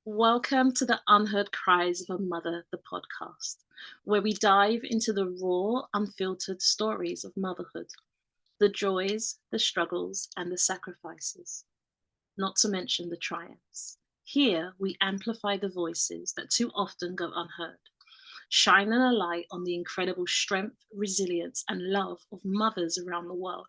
Welcome to the Unheard Cries of a Mother, the podcast, where we dive into the raw, unfiltered stories of motherhood, the joys, the struggles, and the sacrifices, not to mention the triumphs. Here, we amplify the voices that too often go unheard, shining a light on the incredible strength, resilience, and love of mothers around the world.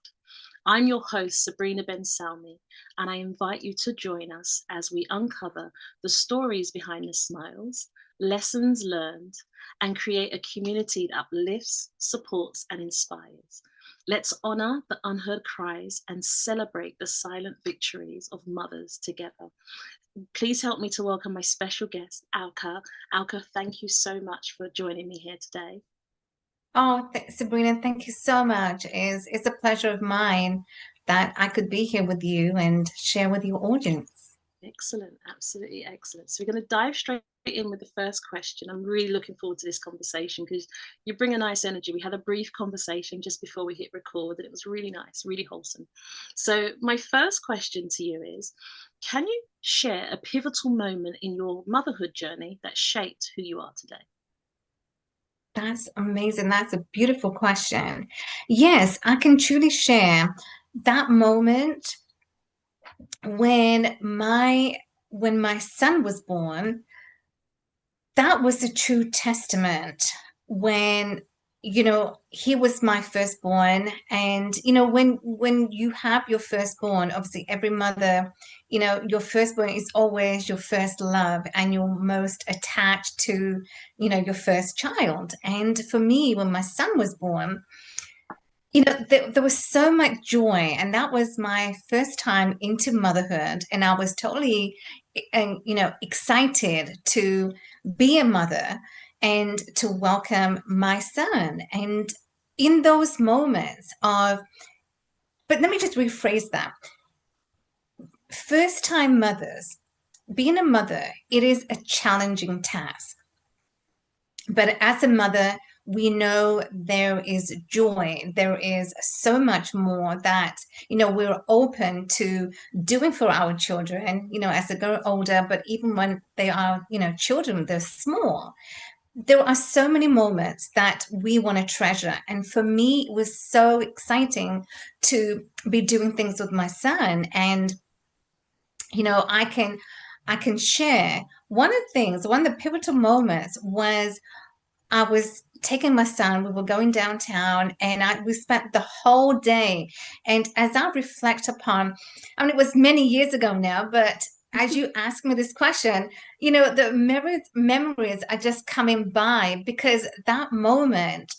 I'm your host, Sabrina Ben Salmi, and I invite you to join us as we uncover the stories behind the smiles, lessons learned, and create a community that uplifts, supports, and inspires. Let's honor the unheard cries and celebrate the silent victories of mothers together. Please help me to welcome my special guest, Alka. Alka, thank you so much for joining me here today. Oh, Sabrina, thank you so much. It's a pleasure of mine that I could be here with you and share with your audience. Excellent, absolutely excellent. So we're going to dive straight in with the first question. I'm really looking forward to this conversation because you bring a nice energy. We had a brief conversation just before we hit record, and it was really nice, really wholesome. So my first question to you is, can you share a pivotal moment in your motherhood journey that shaped who you are today? That's amazing. That's a beautiful question. Yes, I can truly share that moment when my son was born. That was a true testament when he was my firstborn. And when you have your firstborn, obviously every mother, your firstborn is always your first love and you're most attached to your first child. And for me, when my son was born, there was so much joy, and that was my first time into motherhood, and I was totally, and excited to be a mother and to welcome my son. And in those moments of, but let me just rephrase that. First time mothers, being a mother, it is a challenging task. But as a mother, we know there is joy. There is so much more that, we're open to doing for our children, as they grow older, but even when they are, children, they're small. There are so many moments that we want to treasure. And for me, it was so exciting to be doing things with my son. And, I can share one of the pivotal moments was I was taking my son, we were going downtown, and we spent the whole day. And as I reflect upon, I mean, it was many years ago now, but as you ask me this question, the memories are just coming by, because that moment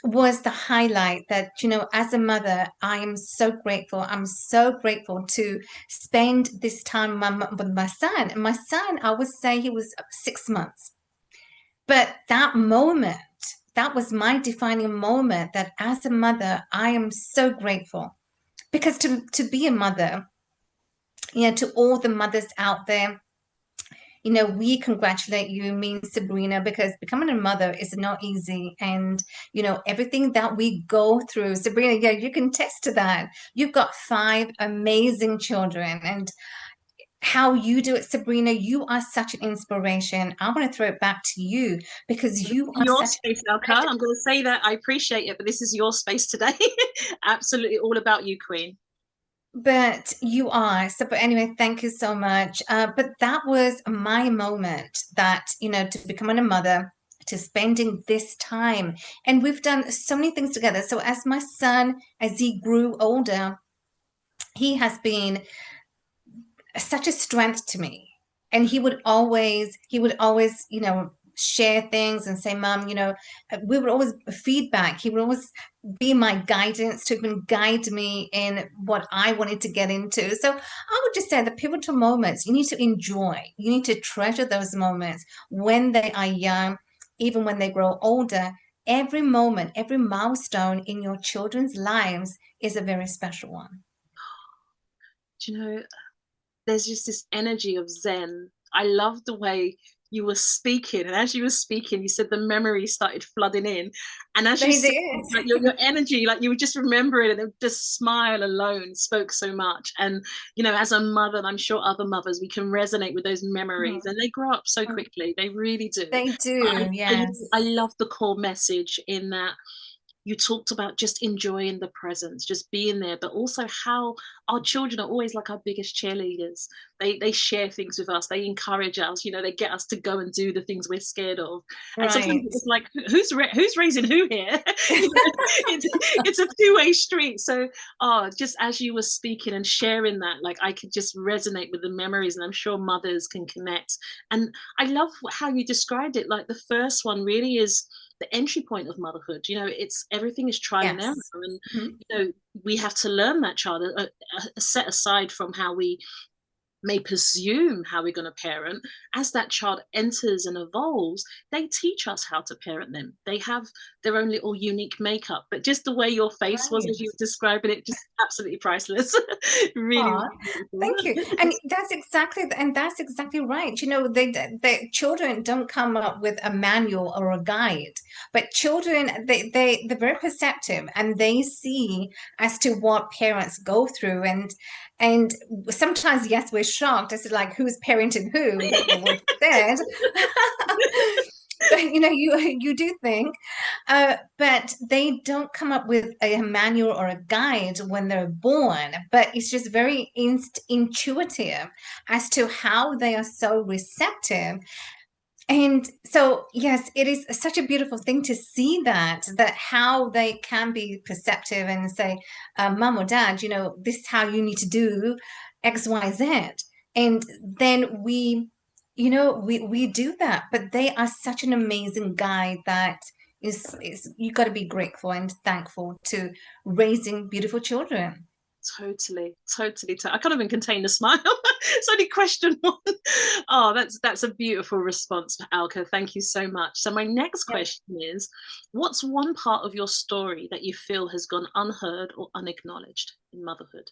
was the highlight that, as a mother, I am so grateful. I'm so grateful to spend this time with my son. And my son, I would say he was 6 months. But that moment, that was my defining moment, that as a mother, I am so grateful. Because to be a mother, to all the mothers out there, we congratulate you, me and Sabrina, because becoming a mother is not easy. And, everything that we go through, Sabrina, yeah, you can attest to that. You've got 5 amazing children, and how you do it, Sabrina, you are such an inspiration. I want to throw it back to you, because you are Your such space, Alka. an I'm going to say that. I appreciate it, but this is your space today. Absolutely all about you, Queen. but you are. So, but anyway, thank you so much. But that was my moment, that, to becoming a mother, to spending this time. And we've done so many things together. So as my son, as he grew older, he has been such a strength to me. And he would always, share things and say, Mom, we would always feedback. He would always be my guidance, to even guide me in what I wanted to get into. So I would just say the pivotal moments, you need to enjoy. You need to treasure those moments when they are young, even when they grow older. Every moment, every milestone in your children's lives is a very special one. Do you know, there's just this energy of Zen. I love the way you were speaking, and as you were speaking, you said the memories started flooding in, and as you They said, did. like your energy, like you were just remembering it, and just smile alone spoke so much. And as a mother, and I'm sure other mothers, we can resonate with those memories, Mhm. and they grow up so quickly. They really do. They I, do, I yes. love the core message in that you talked about just enjoying the presence, just being there, but also how our children are always like our biggest cheerleaders. They share things with us, they encourage us, they get us to go and do the things we're scared of. And sometimes Right. it's like, who's raising who here? It's a two-way street. So just as you were speaking and sharing that, like I could just resonate with the memories, and I'm sure mothers can connect. And I love how you described it. Like the first one really is the entry point of motherhood. It's everything is trial and error, Yes. and Mhm. we have to learn that child, set aside from how we may presume how we're going to parent. As that child enters and evolves, they teach us how to parent them. They have their own little unique makeup, but just the way your face was Right. as you were describing it, just absolutely priceless. Really, Aw, really beautiful. thank you. And that's exactly right. The children don't come up with a manual or a guide, but children, they're very perceptive, and they see as to what parents go through. And sometimes, yes, we're shocked as to like who's parenting who, that's what was said. But you do think, but they don't come up with a manual or a guide when they're born, but it's just very intuitive as to how they are so receptive. And so, yes, it is such a beautiful thing to see that how they can be perceptive and say, Mom or Dad, this is how you need to do X, Y, Z. And then we do that, but they are such an amazing guide that is you got to be grateful and thankful to raising beautiful children. Totally, totally. I can't even contain the smile. It's only question one. Oh, that's a beautiful response, Alka. Thank you so much. So my next Yeah. question is, what's one part of your story that you feel has gone unheard or unacknowledged in motherhood?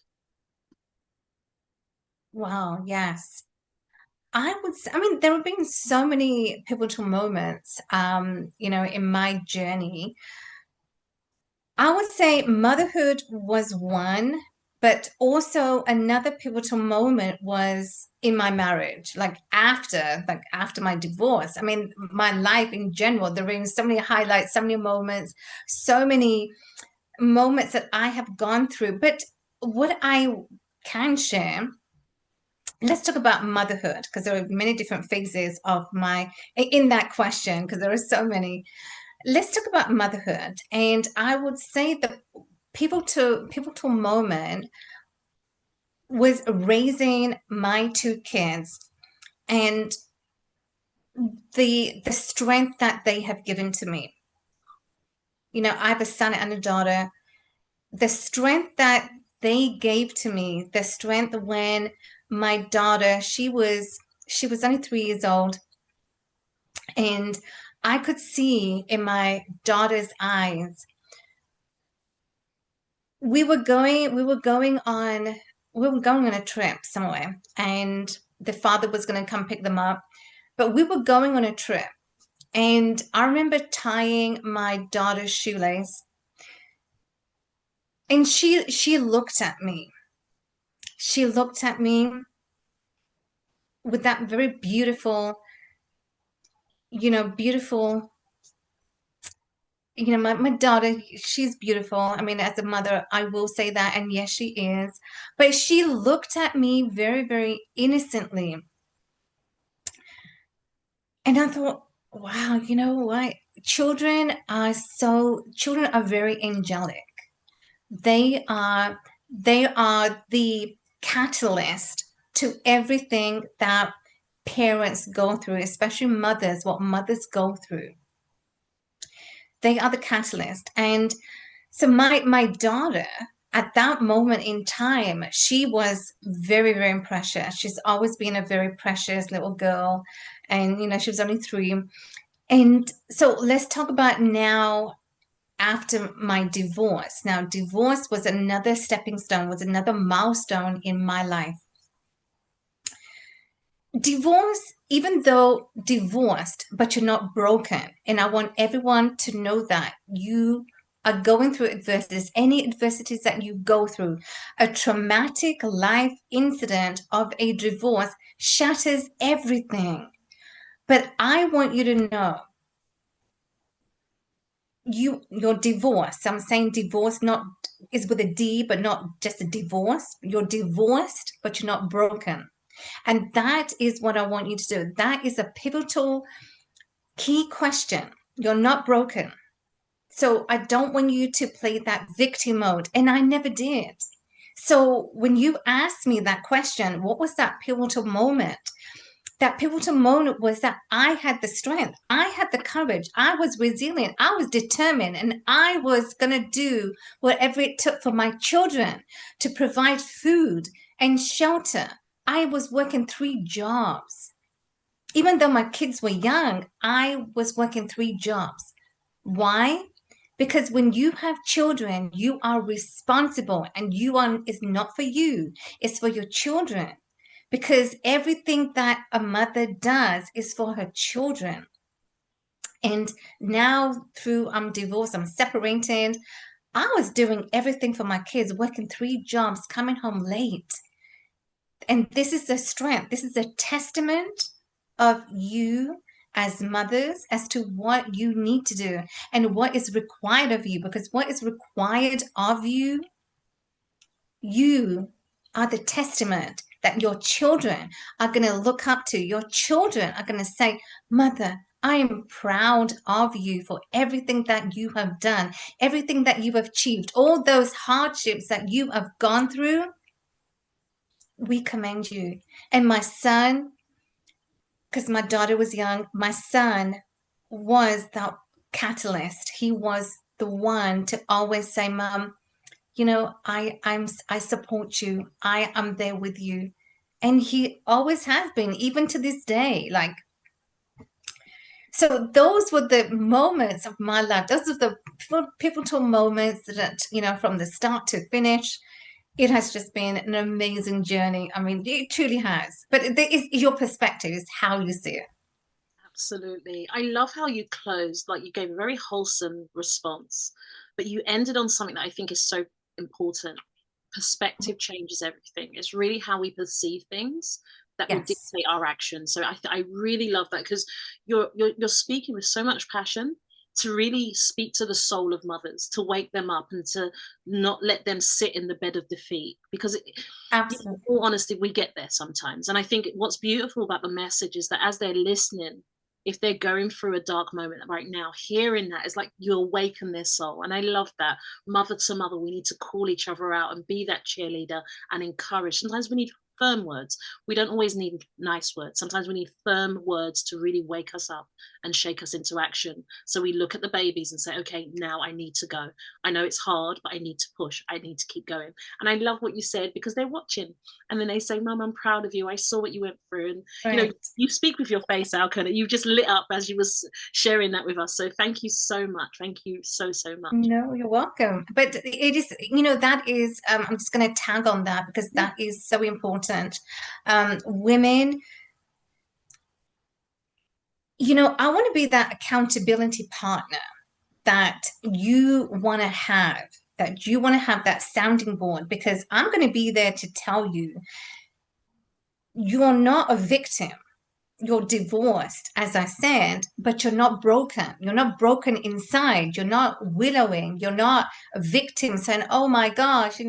Wow, yes. I mean, there have been so many pivotal moments, in my journey. I would say motherhood was one, but also another pivotal moment was in my marriage, like after my divorce. I mean, my life in general, there have been so many highlights, so many moments, so many moments that I have gone through. But what I can share, let's talk about motherhood, because there are many different phases of my in that question, because there are so many. Let's talk about motherhood, and I would say the pivotal moment was raising my two kids, and the strength that they have given to me. I have a son and a daughter. The strength that they gave to me, the strength when my daughter, she was only 3 years old, and I could see in my daughter's eyes. We were going on a trip somewhere, and the father was going to come pick them up, but we were going on a trip, and I remember tying my daughter's shoelace, and she looked at me. She looked at me with that very beautiful, beautiful. My daughter, she's beautiful. I mean, as a mother, I will say that, and yes, she is. But she looked at me very, very innocently. And I thought, wow, you know what? Children are very angelic. They are the catalyst to everything that parents go through, especially mothers, what mothers go through. They are the catalyst. And so my daughter, at that moment in time, she was very, very precious. She's always been a very precious little girl. And she was only 3. And so let's talk about now after my divorce. Now, divorce was another stepping stone, was another milestone in my life. divorce, even though divorced, but you're not broken. And I want everyone to know that you are going through adversities, any adversities that you go through. A traumatic life incident of a divorce shatters everything. But I want you to know you're divorced. I'm saying divorce not is with a D, but not just a divorce. You're divorced, but you're not broken. And that is what I want you to do. That is a pivotal key question. You're not broken. So I don't want you to play that victim mode. And I never did. So when you asked me that question, what was that pivotal moment? That pivotal moment was that I had the strength, I had the courage, I was resilient, I was determined, and I was going to do whatever it took for my children to provide food and shelter. I was working 3 jobs. Even though my kids were young, I was working 3 jobs. Why? Because when you have children, you are responsible, and it's not for you, it's for your children. Because everything that a mother does is for her children. And now through I'm divorced, I'm separated, I was doing everything for my kids, working 3 jobs, coming home late. And this is the strength. This is a testament of you as mothers as to what you need to do and what is required of you. Because what is required of you, you are the testament that your children are going to look up to. Your children are going to say, Mother, I am proud of you for everything that you have done, everything that you have achieved, all those hardships that you have gone through. We commend you. And my son, because my daughter was young, my son was that catalyst. He was the one to always say, Mom, I support you. I am there with you. And he always has been, even to this day. Like, so those were the moments of my life. Those are the pivotal moments that, from the start to finish, it has just been an amazing journey. I mean, it truly has. But your perspective is how you see it. Absolutely. I love how you closed, like you gave a very wholesome response, but you ended on something that I think is so important. Perspective changes everything. It's really how we perceive things that will Yes, dictate our actions. So I really love that because you're speaking with so much passion to really speak to the soul of mothers, to wake them up and to not let them sit in the bed of defeat. Because in absolutely. all honesty, we get there sometimes. And I think what's beautiful about the message is that as they're listening, if they're going through a dark moment right now, hearing that is like you awaken their soul. And I love that. Mother to mother, we need to call each other out and be that cheerleader and encourage. Sometimes we need firm words. We don't always need nice words. Sometimes we need firm words to really wake us up and shake us into action. So we look at the babies and say, okay, now I need to go. I know it's hard, but I need to push. I need to keep going. And I love what you said because they're watching. And then they say, Mum, I'm proud of you. I saw what you went through. And, Right. you speak with your face, Alka. You just lit up as you was sharing that with us. So thank you so much. Thank you so, so much. No, you're welcome. But it is, that is, I'm just going to tag on that because Yeah. that is so important. Women, I want to be that accountability partner that you want to have, that sounding board, because I'm going to be there to tell you, you're not a victim. You're divorced, as I said, but you're not broken. You're not broken inside. You're not willowing. You're not a victim saying, oh my gosh,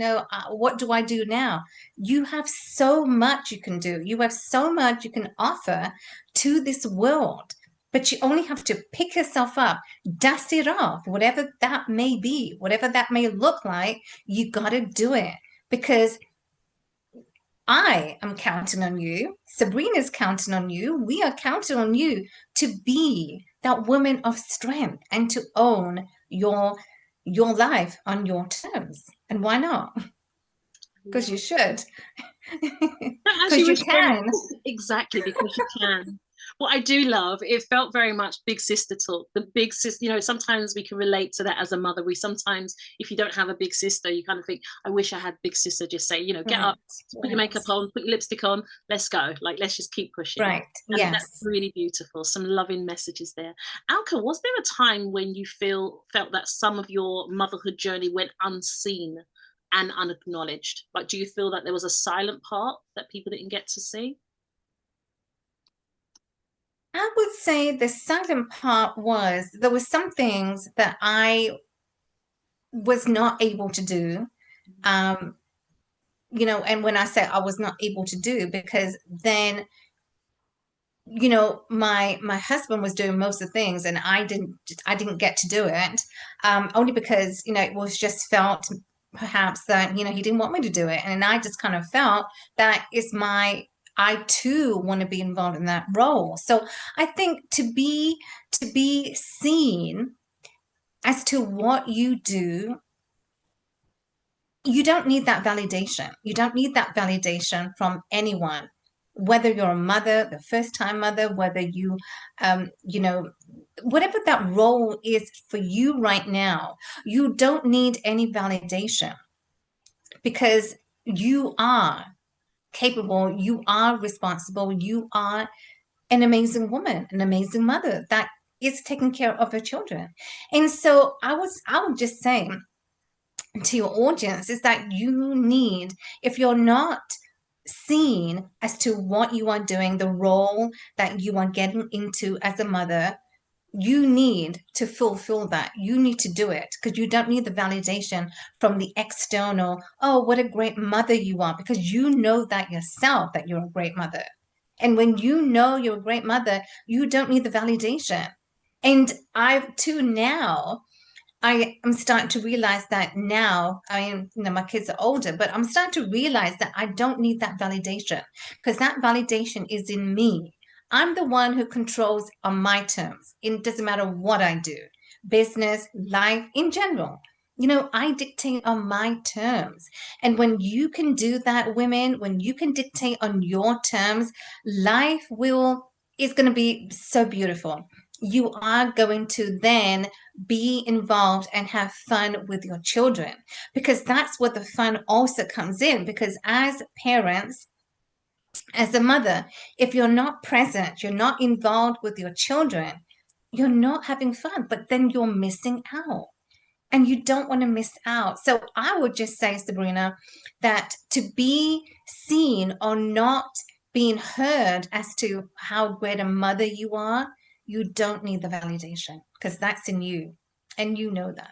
what do I do now? You have so much you can do. You have so much you can offer to this world, but you only have to pick yourself up, dust it off, whatever that may be, whatever that may look like, you got to do it because I am counting on you. Sabrina's counting on you. We are counting on you to be that woman of strength and to own your life on your terms. And why not? Because you Yeah. should. As you Because were you sharing, can. exactly, because you can. What I do love, it felt very much big sister talk. The big sister, sometimes we can relate to that as a mother. We sometimes, if you don't have a big sister, you kind of think, I wish I had big sister just say, get Right, up, put your right, makeup on, put your lipstick on, let's go. Like, let's just keep pushing. right. And that's Yes. really beautiful. Some loving messages there. Alka, was there a time when you felt that some of your motherhood journey went unseen and unacknowledged? Like, do you feel that there was a silent part that people didn't get to see? I would say the silent part was there were some things that I was not able to do. Um, and when I say I was not able to do, because then, my husband was doing most of the things and I didn't get to do it, only because, it was just felt perhaps that, he didn't want me to do it. And I just kind of felt that I too want to be involved in that role. So I think to be seen as to what you do, you don't need that validation. You don't need that validation from anyone, whether you're a mother, the first time mother, whether whatever that role is for you right now, you don't need any validation because you are capable, you are responsible, you are an amazing woman, an amazing mother that is taking care of her children. And so I would just say to your audience is that you need, if you're not seen as to what you are doing, the role that you are getting into as a mother, you need to fulfill that. You need to do it because you don't need the validation from the external. Oh, what a great mother you are, because you know that yourself, that you're a great mother. And when you know you're a great mother, you don't need the validation. And I've too now I am starting to realize that now. I am, my kids are older, but I'm starting to realize that I don't need that validation because that validation is in me. I'm the one who controls on my terms. It doesn't matter what I do, business, life in general. I dictate on my terms. And when you can do that, women, when you can dictate on your terms, life is going to be so beautiful. You are going to then be involved and have fun with your children, because that's what the fun also comes in. Because as parents, as a mother, if you're not present, you're not involved with your children, you're not having fun, but then you're missing out. And you don't want to miss out. So I would just say, Sabrina, that to be seen or not being heard as to how great a mother you are, you don't need the validation because that's in you. And you know that.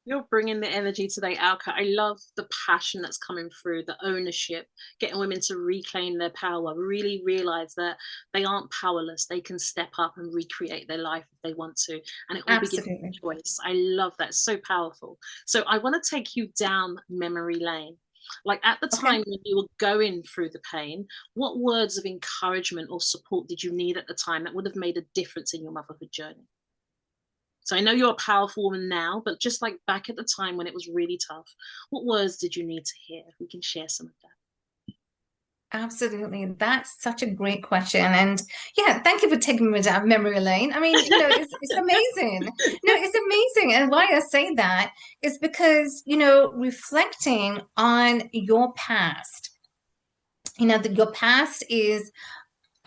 You're bringing the energy today, Alka. I love the passion that's coming through, the ownership, getting women to reclaim their power, really realize that they aren't powerless. They can step up and recreate their life if they want to. And it all begins Absolutely. with choice. I love that. So powerful. So I want to take you down memory lane. Like at the Okay. time when you were going through the pain, what words of encouragement or support did you need at the time that would have made a difference in your motherhood journey? So I know you're a powerful woman now, but just like back at the time when it was really tough, what words did you need to hear? If we can share some of that. Absolutely. That's such a great question. And yeah, thank you for taking me down memory lane. I mean, it's amazing. No, it's amazing. And why I say that is because, reflecting on your past, that your past is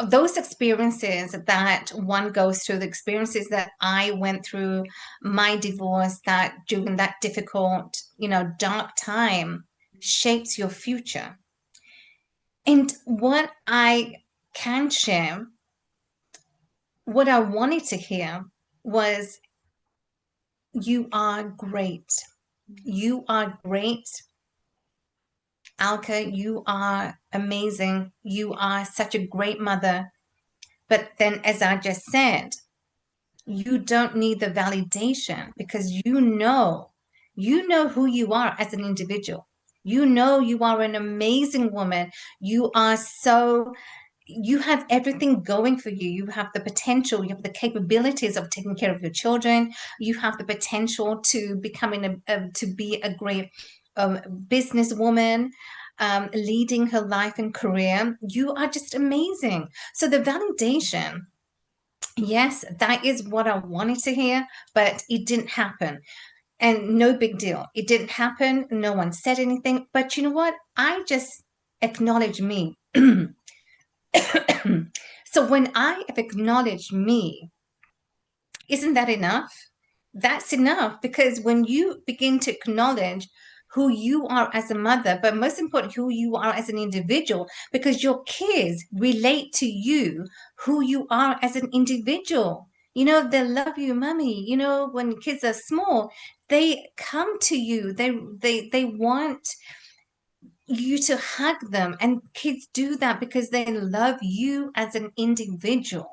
those experiences that one goes through, the experiences that I went through, my divorce, that during that difficult, dark time shapes your future. And what I can share, what I wanted to hear was, you are great. You are great. Alka, you are amazing. You are such a great mother. But then, as I just said, you don't need the validation because you know who you are as an individual. You are an amazing woman. You have everything going for you. You have the potential, you have the capabilities of taking care of your children. You have the potential to to be a great businesswoman, leading her life and career. You are just amazing. So the validation Yes, that is what I wanted to hear, but it didn't happen. And no big deal. It didn't happen. No one said anything. But you know what? I just acknowledge me. So when I have acknowledged me, isn't that enough? That's enough, because when you begin to acknowledge who you are as a mother, but most important, who you are as an individual, because your kids relate to you, who you are as an individual. You know, they love you, mommy. You know, when kids are small, they come to you. They want you to hug them, and kids do that because they love you as an individual.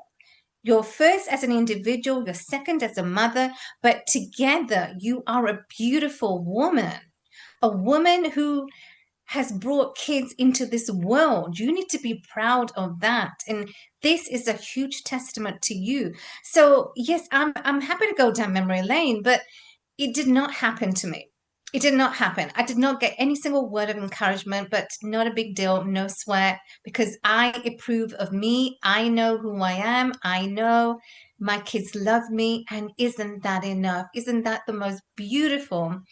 You're first as an individual, you're second as a mother, but together you are a beautiful woman, a woman who has brought kids into this world. You need to be proud of that. And this is a huge testament to you. So yes, I'm happy to go down memory lane, but it did not happen to me. It did not happen. I did not get any single word of encouragement, but not a big deal, no sweat, because I approve of me. I know who I am. I know my kids love me. And isn't that enough? Isn't that the most beautiful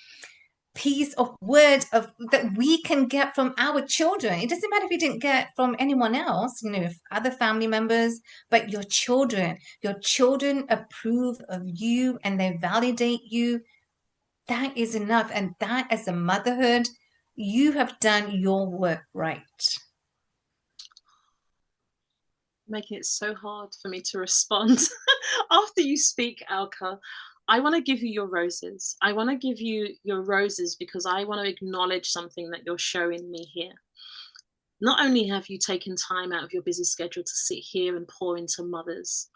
piece of word of that we can get from our children? It doesn't matter if you didn't get from anyone else, you know, if other family members, but your children approve of you and they validate you. That is enough. And that, as a motherhood, you have done your work right. Making it so hard for me to respond after you speak, Alka. I want to give you your roses. I want to give you your roses because I want to acknowledge something that you're showing me here. Not only have you taken time out of your busy schedule to sit here and pour into mothers,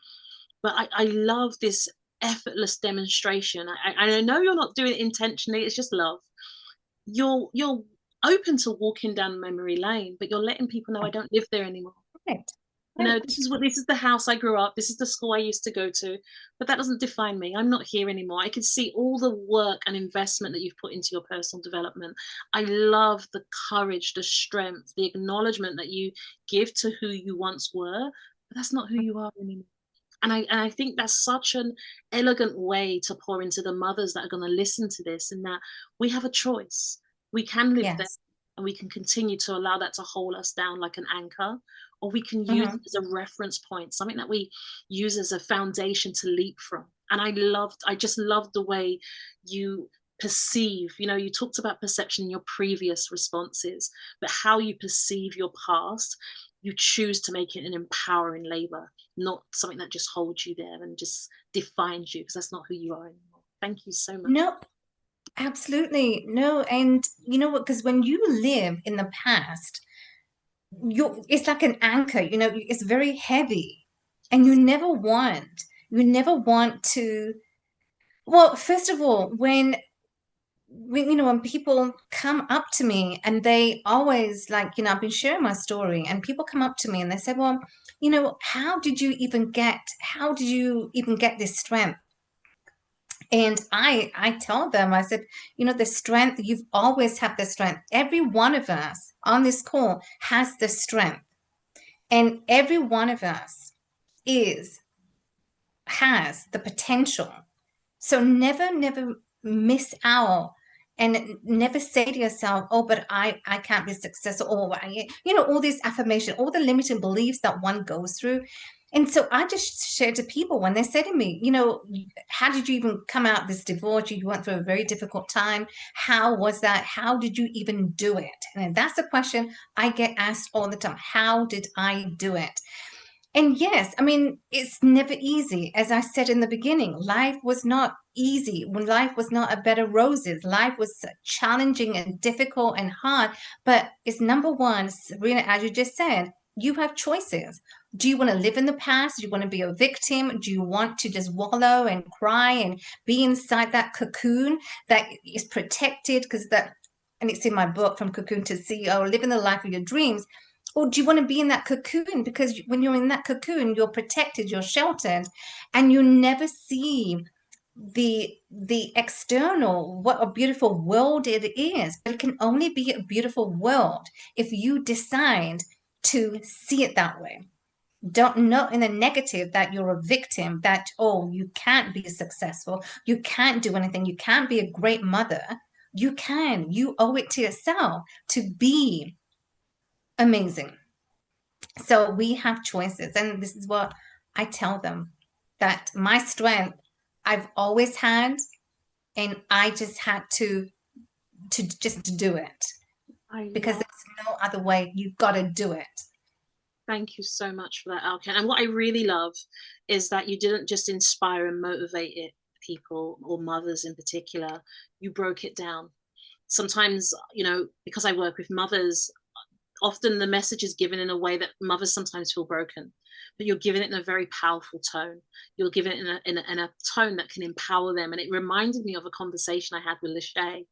but I love this effortless demonstration. I know you're not doing it intentionally, it's just love. You're open to walking down memory lane, but you're letting people know I don't live there anymore. Right. You know, Right. this is the house I grew up, this is the school I used to go to, but that doesn't define me. I'm not here anymore. I can see all the work and investment that you've put into your personal development. I love the courage, the strength, the acknowledgement that you give to who you once were, but that's not who you are anymore. And I think that's such an elegant way to pour into the mothers that are going to listen to this, in that we have a choice. We can live there Yes. and we can continue to allow that to hold us down like an anchor, or we can use it Hmm. as a reference point, something that we use as a foundation to leap from. And I just loved the way you perceive, you know, you talked about perception in your previous responses, but how you perceive your past, you choose to make it an empowering labor, not something that just holds you there and just defines you, because that's not who you are anymore. Thank you so much. No, absolutely. No. And you know what? Because when you live in the past, it's like an anchor, you know, it's very heavy. And you never want to, well, first of all, when people come up to me and they always, like, I've been sharing my story and people come up to me and they say, well, how did you even get this strength? And I tell them, I said, the strength, you've always had the strength. Every one of us on this call has the strength, and every one of us is has the potential. So never miss out, and never say to yourself, oh, but I can't be successful, or all this affirmation, all the limiting beliefs that one goes through. And so I just share to people when they say to me, how did you even come out this divorce? You went through a very difficult time. How was that? How did you even do it? And that's the question I get asked all the time. How did I do it? And yes, I mean, it's never easy. As I said in the beginning, life was not easy. When life was not a bed of roses, life was challenging and difficult and hard. But it's number one, Serena, as you just said, you have choices. Do you want to live in the past? Do you want to be a victim? Do you want to just wallow and cry and be inside that cocoon that is protected? And it's in my book, From Cocoon to CEO, living the life of your dreams. Or do you want to be in that cocoon? Because when you're in that cocoon, you're protected, you're sheltered, and you never see the external, what a beautiful world it is. But it can only be a beautiful world if you decide to see it that way. Don't know in a negative that you're a victim, that, oh, you can't be successful, you can't do anything, you can't be a great mother. You can. You owe it to yourself to be amazing. So we have choices. And this is what I tell them, that my strength I've always had, and I just had to do it I because love. there's no other way. You've got to do it. Thank you so much for that, Alka. And what I really love is that you didn't just inspire and motivate it, people or mothers in particular. You broke it down. Sometimes, because I work with mothers, often the message is given in a way that mothers sometimes feel broken, but you're giving it in a very powerful tone. You're giving it in a tone that can empower them. And it reminded me of a conversation I had with Lachey,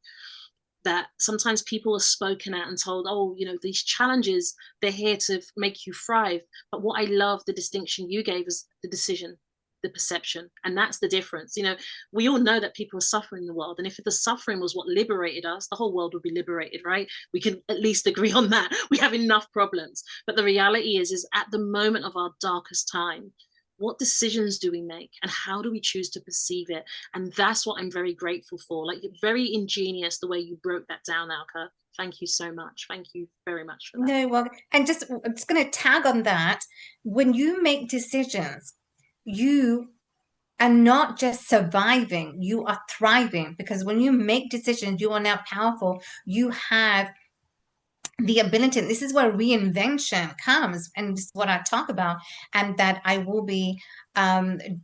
that sometimes people are spoken at and told, oh, these challenges, they're here to make you thrive. But what I love, the distinction you gave, is the decision, the perception. And that's the difference. We all know that people are suffering in the world. And if the suffering was what liberated us, the whole world would be liberated, right? We can at least agree on that. We have enough problems. But the reality is at the moment of our darkest time, what decisions do we make and how do we choose to perceive it? And that's what I'm very grateful for. Like, very ingenious the way you broke that down, Alka. Thank you so much. Thank you very much for that. No, well, and just I'm just going to tag on that. When you make decisions, you are not just surviving, you are thriving, because when you make decisions, you are now powerful. You have the ability, this is where reinvention comes, and this is what I talk about, and that I will be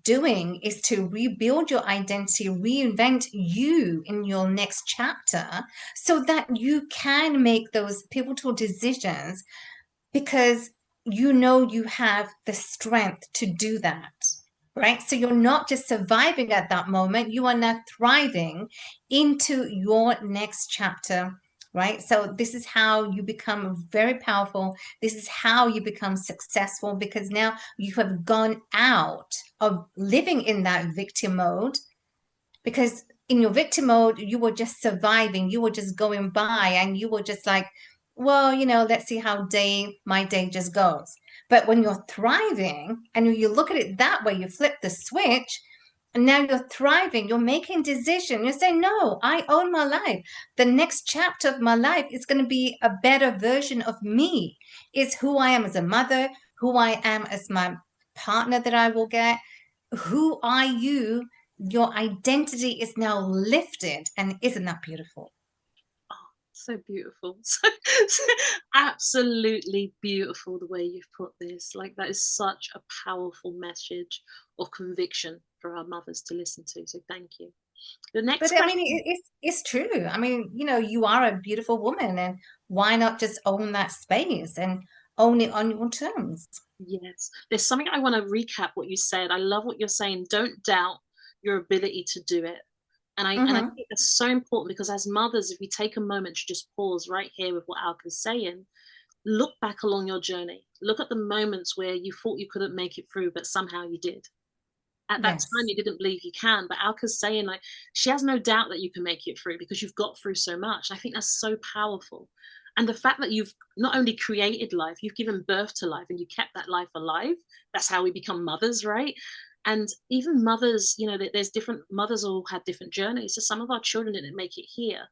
doing, is to rebuild your identity, reinvent you in your next chapter, so that you can make those pivotal decisions, because you have the strength to do that. Right? So you're not just surviving at that moment, you are now thriving into your next chapter. Right? So this is how you become very powerful. This is how you become successful, because now you have gone out of living in that victim mode. Because in your victim mode, you were just surviving, you were just going by, and you were just like, well, let's see how my day just goes. But when you're thriving and you look at it that way, you flip the switch, and now you're thriving, you're making decisions. You say, no, I own my life. The next chapter of my life is going to be a better version of me. It's who I am as a mother, who I am as my partner that I will get. Who are you? Your identity is now lifted. And isn't that beautiful? Oh, so beautiful. So absolutely beautiful the way you've put this. Like, that is such a powerful message of conviction for our mothers to listen to. So thank you. The next But I mean, question. it's true. I mean, you are a beautiful woman, and why not just own that space and own it on your terms? Yes. There's something I want to recap what you said. I love what you're saying. Don't doubt your ability to do it. And I Mm-hmm. think that's so important, because as mothers, if we take a moment to just pause right here with what Alka's saying, look back along your journey. Look at the moments where you thought you couldn't make it through, but somehow you did. At that time, Yes. you didn't believe you can. But Alka's saying, like, she has no doubt that you can make it through because you've got through so much. I think that's so powerful. And the fact that you've not only created life, you've given birth to life and you kept that life alive. That's how we become mothers, right? And even mothers, there's different mothers, all had different journeys. So some of our children didn't make it here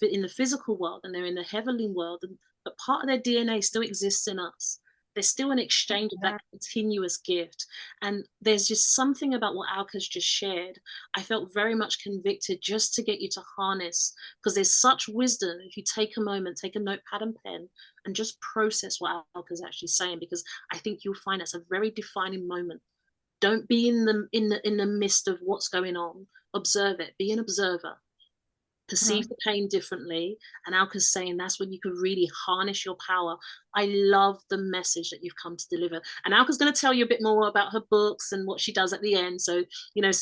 in the physical world, and they're in the heavenly world, but part of their DNA still exists in us. There's still an exchange of that continuous gift. And there's just something about what Alka's just shared. I felt very much convicted just to get you to harness, because there's such wisdom if you take a moment, take a notepad and pen, and just process what Alka's actually saying, because I think you'll find that's a very defining moment. Don't be in the midst of what's going on. Observe it. Be an observer. Perceive Mhm. the pain differently. And Alka's saying that's when you can really harness your power. I love the message that you've come to deliver. And Alka's going to tell you a bit more about her books and what she does at the end. So,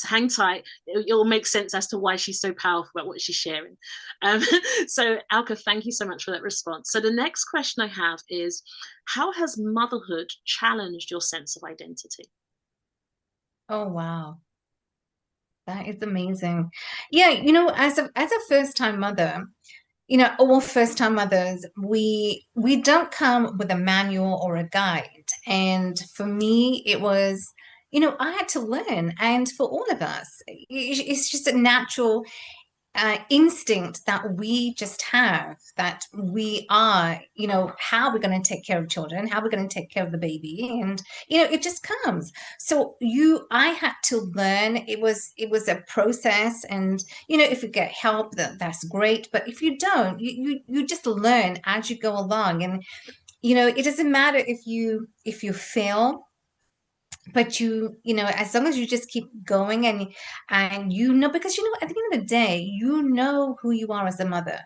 hang tight. It'll make sense as to why she's so powerful about what she's sharing. Um, so, Alka, thank you so much for that response. So, the next question I have is, how has motherhood challenged your sense of identity? Oh, wow. That is amazing. Yeah, as a first-time mother, all first-time mothers, we don't come with a manual or a guide. And for me, it was, I had to learn. And for all of us, it's just a natural instinct that we just have, that we are, how we're going to take care of children, how we're going to take care of the baby, and it just comes. So I had to learn. It was a process, and if you get help, that's great. But if you don't, you just learn as you go along, and it doesn't matter if you fail, but as long as you just keep going, and because at the end of the day, who you are as a mother.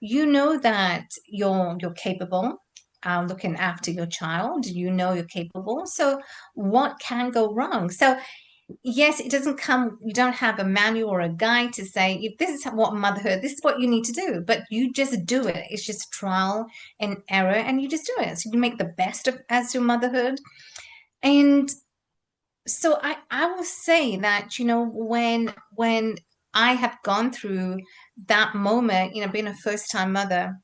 That you're capable, looking after your child. You're capable. So what can go wrong? So yes, it doesn't come, you don't have a manual or a guide to say, this is what motherhood, this is what you need to do, but you just do it. It's just trial and error, and you just do it. So you make the best of as your motherhood. And so I will say that, when I have gone through that moment, being a first time mother,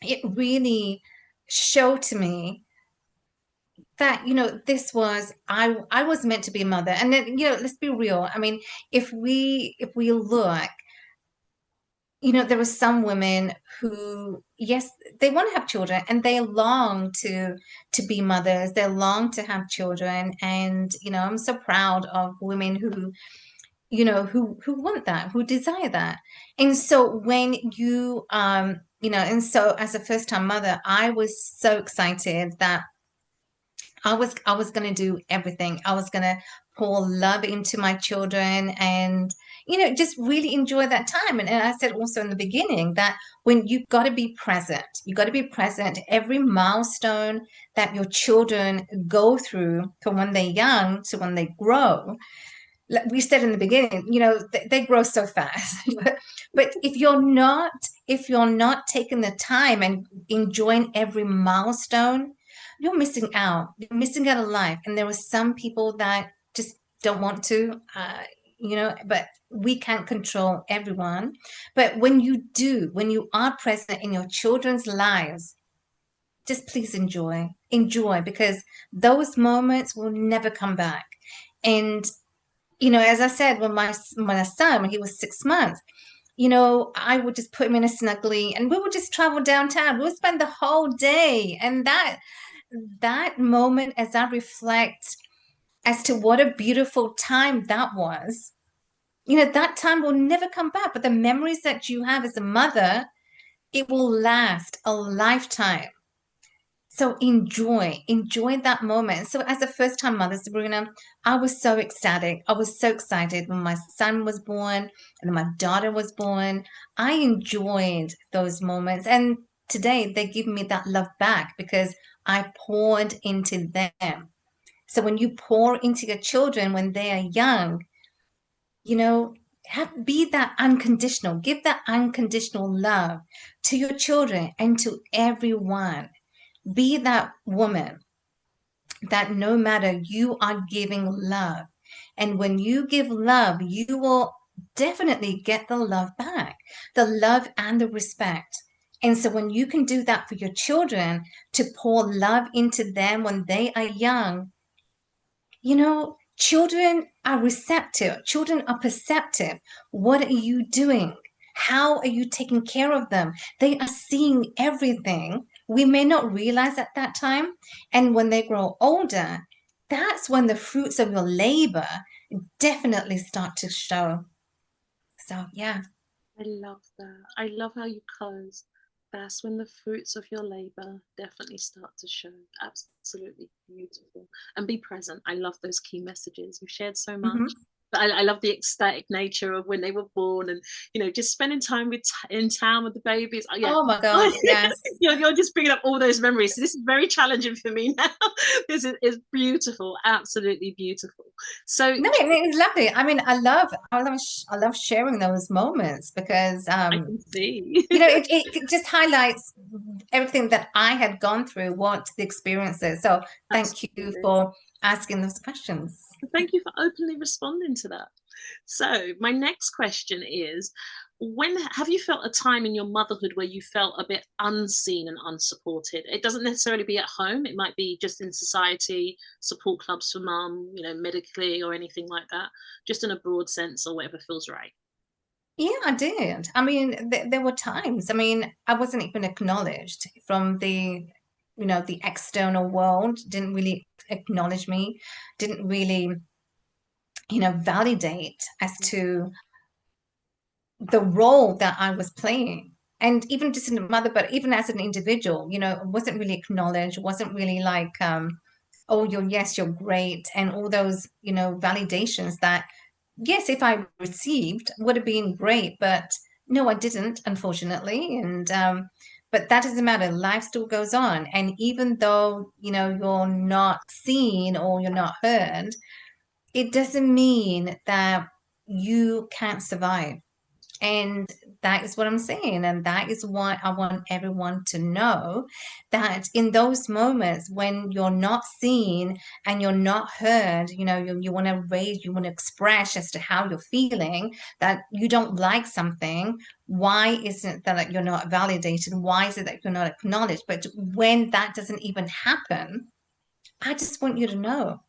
it really showed to me that, I was meant to be a mother. And then, let's be real. I mean, if we look, there are some women who, yes, they want to have children, and they long to be mothers. They long to have children. And, I'm so proud of women who want that, who desire that. And so when and so as a first time mother, I was so excited that I was going to do everything. I was going to pour love into my children, and just really enjoy that time. And I said also in the beginning that when you've got to be present, you've got to be present every milestone that your children go through, from when they're young to when they grow. Like we said in the beginning, they grow so fast. But if you're not taking the time and enjoying every milestone, you're missing out. You're missing out of life. And there are some people that just don't want to, but we can't control everyone. But when you are present in your children's lives, just please enjoy, because those moments will never come back. And as I said, when my son, when he was 6 months, I would just put him in a snuggly, and we would just travel downtown. We would spend the whole day. And that moment, as I reflect as to what a beautiful time that was, that time will never come back. But the memories that you have as a mother, it will last a lifetime. So enjoy that moment. So as a first time mother, Sabrina, I was so ecstatic. I was so excited when my son was born and then my daughter was born. I enjoyed those moments. And today they give me that love back because I poured into them. So when you pour into your children when they are young, you know, be that unconditional, give that unconditional love to your children and to everyone. Be that woman that no matter, you are giving love. And when you give love, you will definitely get the love back, the love and the respect. And so when you can do that for your children, to pour love into them when they are young, children are receptive, children are perceptive. What are you doing? How are you taking care of them? They are seeing everything. We may not realize at that time. And when they grow older, that's when the fruits of your labor definitely start to show. So, yeah. I love that. I love how you closed. That's when the fruits of your labor definitely start to show. Absolutely beautiful. And be present. I love those key messages. You've shared so much. Mhm. But I love the ecstatic nature of when they were born, and just spending time in town with the babies. Oh, yeah. Oh my gosh, yes. You're just bringing up all those memories. So this is very challenging for me now. This is beautiful, absolutely beautiful. So No, it's lovely. I mean, I love sharing those moments because I can see. it just highlights everything that I had gone through, what the experiences. So thank you Absolutely. for asking those questions. Thank you for openly responding to that. So, my next question is, When have you felt a time in your motherhood where you felt a bit unseen and unsupported? It doesn't necessarily be at home. It might be just in society, support clubs for mum, medically or anything like that, just in a broad sense or whatever feels right. Yeah, I did. I mean, there were times. I mean, I wasn't even acknowledged from the external world. Didn't really acknowledge me. Didn't really, validate as to the role that I was playing. And even just in a mother, but even as an individual, wasn't really acknowledged, wasn't really like, oh, you're great, and all those, validations that, yes, if I received, would have been great, but no, I didn't, unfortunately. And but that doesn't matter. Life still goes on. And even though, you're not seen or you're not heard, it doesn't mean that you can't survive. And that is what I'm saying. And that is what I want everyone to know, that in those moments when you're not seen and you're not heard, you want to raise, you want to express as to how you're feeling, that you don't like something. Why isn't it that you're not validated? Why is it that you're not acknowledged? But when that doesn't even happen, I just want you to know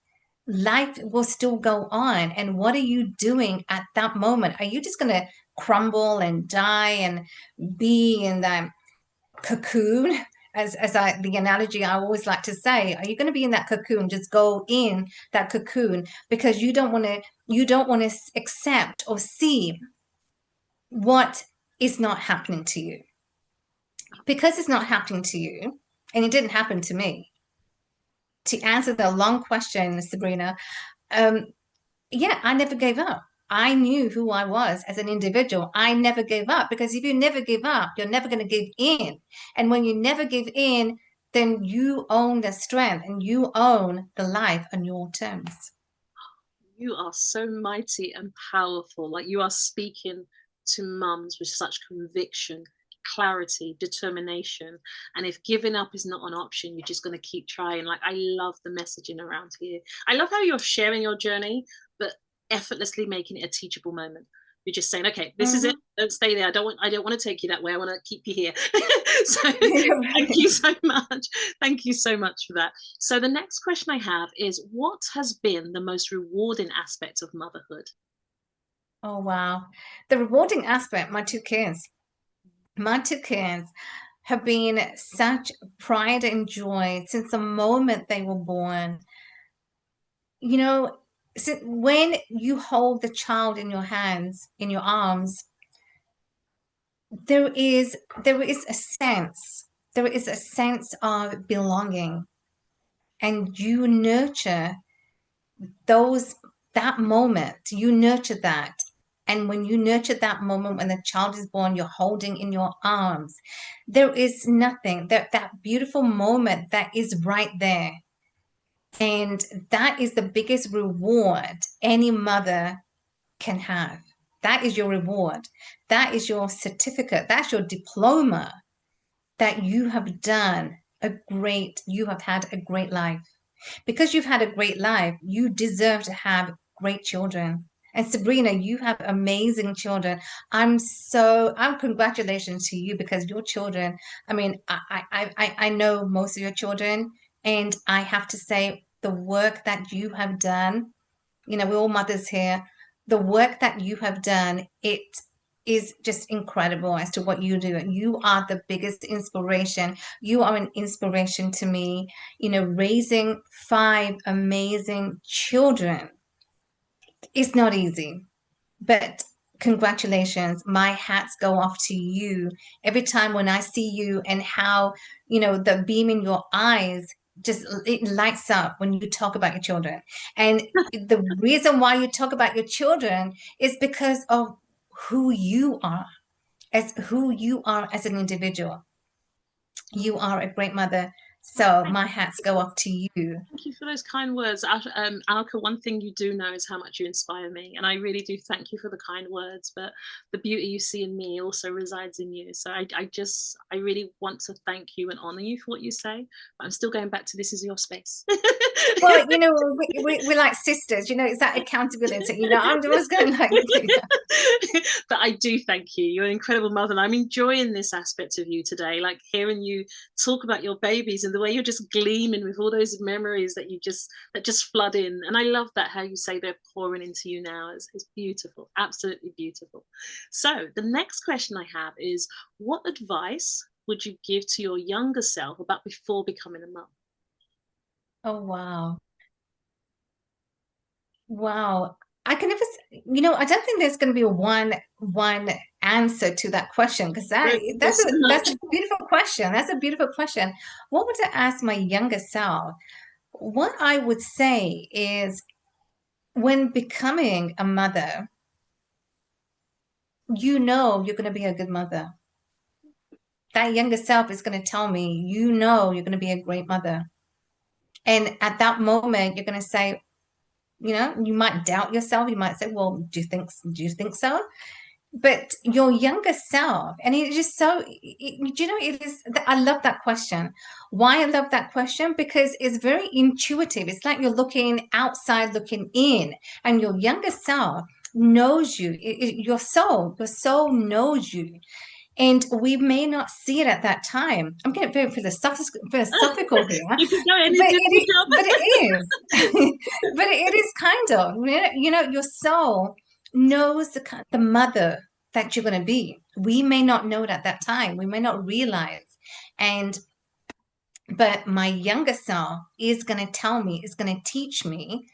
life will still go on. And what are you doing at that moment? Are you just going to crumble and die and be in that cocoon? The analogy I always like to say, are you going to be in that cocoon? Just go in that cocoon because you don't want to accept or see what is not happening to you. Because it's not happening to you, and it didn't happen to me. To answer the long question, Sabrina, um, yeah, I never gave up. I knew who I was as an individual. I never gave up because if you never give up, you're never going to give in. And when you never give in, then you own the strength and you own the life on your terms. You are so mighty and powerful. Like you are speaking to mums with such conviction, clarity, determination. And if giving up is not an option, you're just going to keep trying. Like I love the messaging around here. I love how you're sharing your journey, but effortlessly making it a teachable moment. You're just saying, okay, this is it. Mhm. Don't stay there. I don't want to take you that way. I want to keep you here. So thank you so much. Thank you so much for that. So the next question I have is, what has been the most rewarding aspect of motherhood? Oh, wow. The rewarding aspect, my two kids have been such pride and joy since the moment they were born. You know, when you hold the child in your hands, in your arms, there is there is a sense, there is a sense of belonging, and you nurture those that moment. You nurture that. And when you nurture that moment when the child is born, you're holding in your arms. There is nothing, that beautiful moment that is right there. And that is the biggest reward any mother can have. That is your reward. That is your certificate. That's your diploma that you have had a great life. Because you've had a great life, you deserve to have great children. And Sabrina, you have amazing children. I'm congratulations to you because your children, I mean, I know most of your children, and I have to say the work that you have done, we're all mothers here. The work that you have done, it is just incredible as to what you do. You are the biggest inspiration. You are an inspiration to me. Raising five amazing children is not easy, but congratulations. My hats go off to you every time when I see you and how, the beam in your eyes just it lights up when you talk about your children. And the reason why you talk about your children is because of who you are as an individual. You are a great mother. So my hats go off to you. Thank you for those kind words. Alka, one thing you do know is how much you inspire me. And I really do thank you for the kind words. But the beauty you see in me also resides in you. So I really want to thank you and honor you for what you say. But I'm still going back to this is your space. Well, we're like sisters, it's that accountability, I'm just going like, But I do thank you. You're an incredible mother. And I'm enjoying this aspect of you today, like hearing you talk about your babies and the way you're just gleaming with all those memories that just flood in. And I love that how you say they're pouring into you now. It's beautiful, absolutely beautiful. So the next question I have is, what advice would you give to your younger self about before becoming a mum? oh, wow. Wow. I can never, I don't think there's going to be one answer to that question because There's so that's much. a beautiful question. That's a beautiful question. What would I ask my younger self? What I would say is when becoming a mother, you're going to be a good mother. That younger self is going to tell me, you're going to be a great mother. And at that moment, you're going to say, you might doubt yourself. You might say, well, do you think so? But your younger self, and it is so, it is, I love that question. Why I love that question? Because it's very intuitive. It's like you're looking outside, looking in, and your younger self knows you. Your soul knows you. And we may not see it at that time. I'm getting very philosophical here, You can go and but do a good but job. it is, but it is kind of, your soul knows the mother that you're going to be. We may not know it at that time. We may not realize, and but my younger self is going to tell me, is going to teach me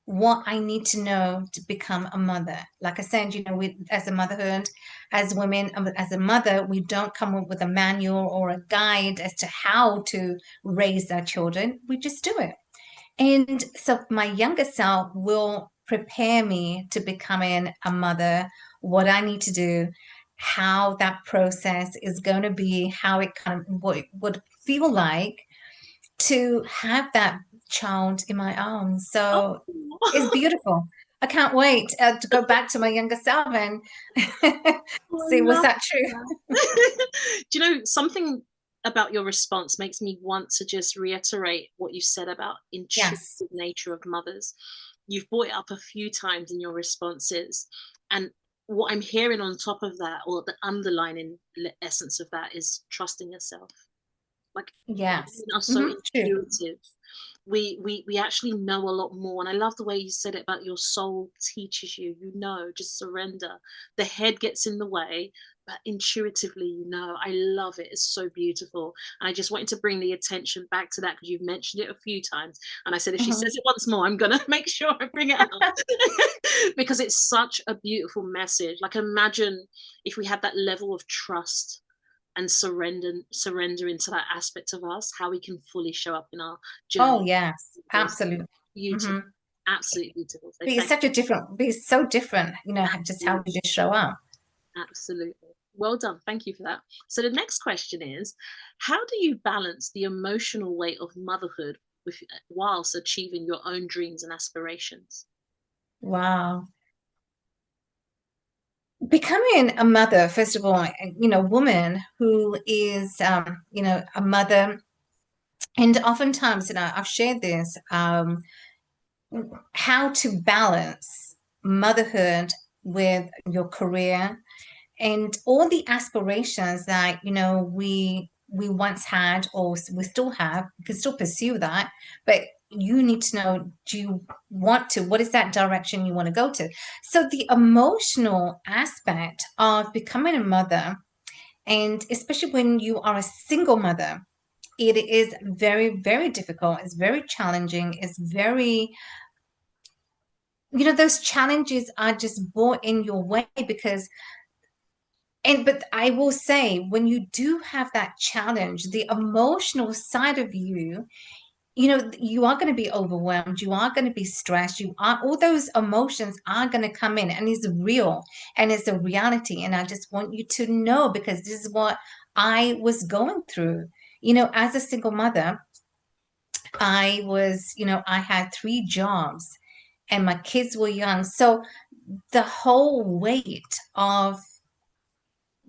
what I need to know to become a mother. Like I said, as a motherhood, as women, as a mother, we don't come up with a manual or a guide as to how to raise our children. We just do it. And so my younger self will prepare me to becoming a mother, what I need to do, how that process is going to be, how it kind of what it would feel like to have that child in my arms. So it's Oh, beautiful. I can't wait to go back to my younger self and I see was love that true. that. Do you know something about your response makes me want to just reiterate what you said about intuitive Yes. nature of mothers. You've brought it up a few times in your responses, and what I'm hearing on top of that, or the underlining essence of that, is trusting yourself. Like Yes. women are so True. intuitive. We actually know a lot more. And I love the way you said it about your soul teaches you, just surrender. The head gets in the way, but intuitively, I love it. It's so beautiful. And I just wanted to bring the attention back to that because you've mentioned it a few times. And I said, if she Mhm. says it once more, I'm going to make sure I bring it up because it's such a beautiful message. Like, imagine if we had that level of trust and surrender into that aspect of us, how we can fully show up in our Oh, journey. yes, absolutely. Beautiful, Hmm. absolutely beautiful. So But it's thank such a different, but it's so different, just how you. we just show up. Absolutely. Well done. Thank you for that. So the next question is, how do you balance the emotional weight of motherhood whilst achieving your own dreams and aspirations? Wow. Becoming a mother, first of all, woman who is, a mother, and oftentimes, I've shared this, how to balance motherhood with your career and all the aspirations that we once had, or we still have. We can still pursue that, but you need to know, do you want to, what is that direction you want to go to? So the emotional aspect of becoming a mother, and especially when you are a single mother, it is very, very difficult. It's very challenging. It's very, those challenges are just brought in your way because, but I will say, when you do have that challenge, the emotional side of you, you are going to be overwhelmed. You are going to be stressed. All those emotions are going to come in, and it's real and it's a reality. And I just want you to know, because this is what I was going through, as a single mother. I had 3 jobs and my kids were young. So the whole weight of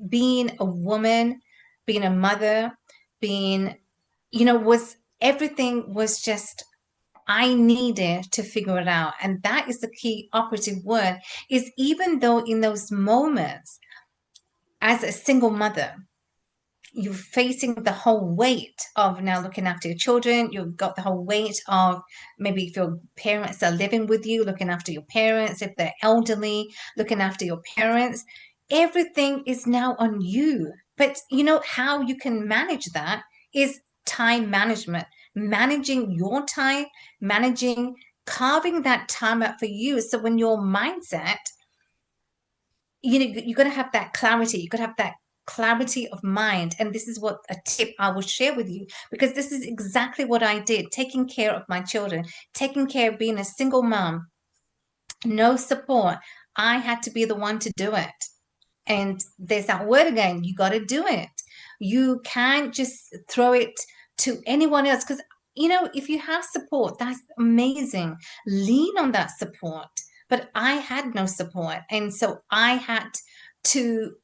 being a woman, being a mother, being, was everything was just, I needed to figure it out. And that is the key operative word is even though in those moments as a single mother, you're facing the whole weight of now looking after your children. You've got the whole weight of maybe if your parents are living with you, looking after your parents, if they're elderly, looking after your parents. Everything is now on you. But you know how you can manage that is time management, managing your time, managing, carving that time out for you. So when your mindset, you got to have that clarity. You got to have that clarity of mind. And this is what a tip I will share with you, because this is exactly what I did, taking care of my children, taking care of being a single mom, no support. I had to be the one to do it. And there's that word again, you got to do it. You can't just throw it to anyone else because, if you have support, that's amazing. Lean on that support. But I had no support. And so I had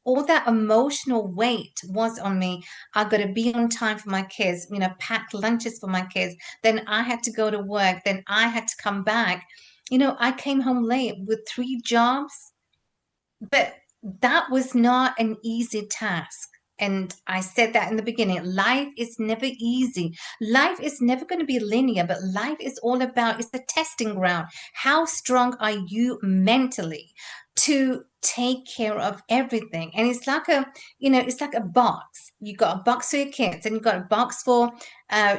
all that emotional weight was on me. I got to be on time for my kids, pack lunches for my kids. Then I had to go to work. Then I had to come back. I came home late with 3 jobs, but that was not an easy task. And I said that in the beginning. Life is never easy. Life is never going to be linear, but life is all about, it's the testing ground. How strong are you mentally to take care of everything? And it's like a box. You got a box for your kids and you got a box for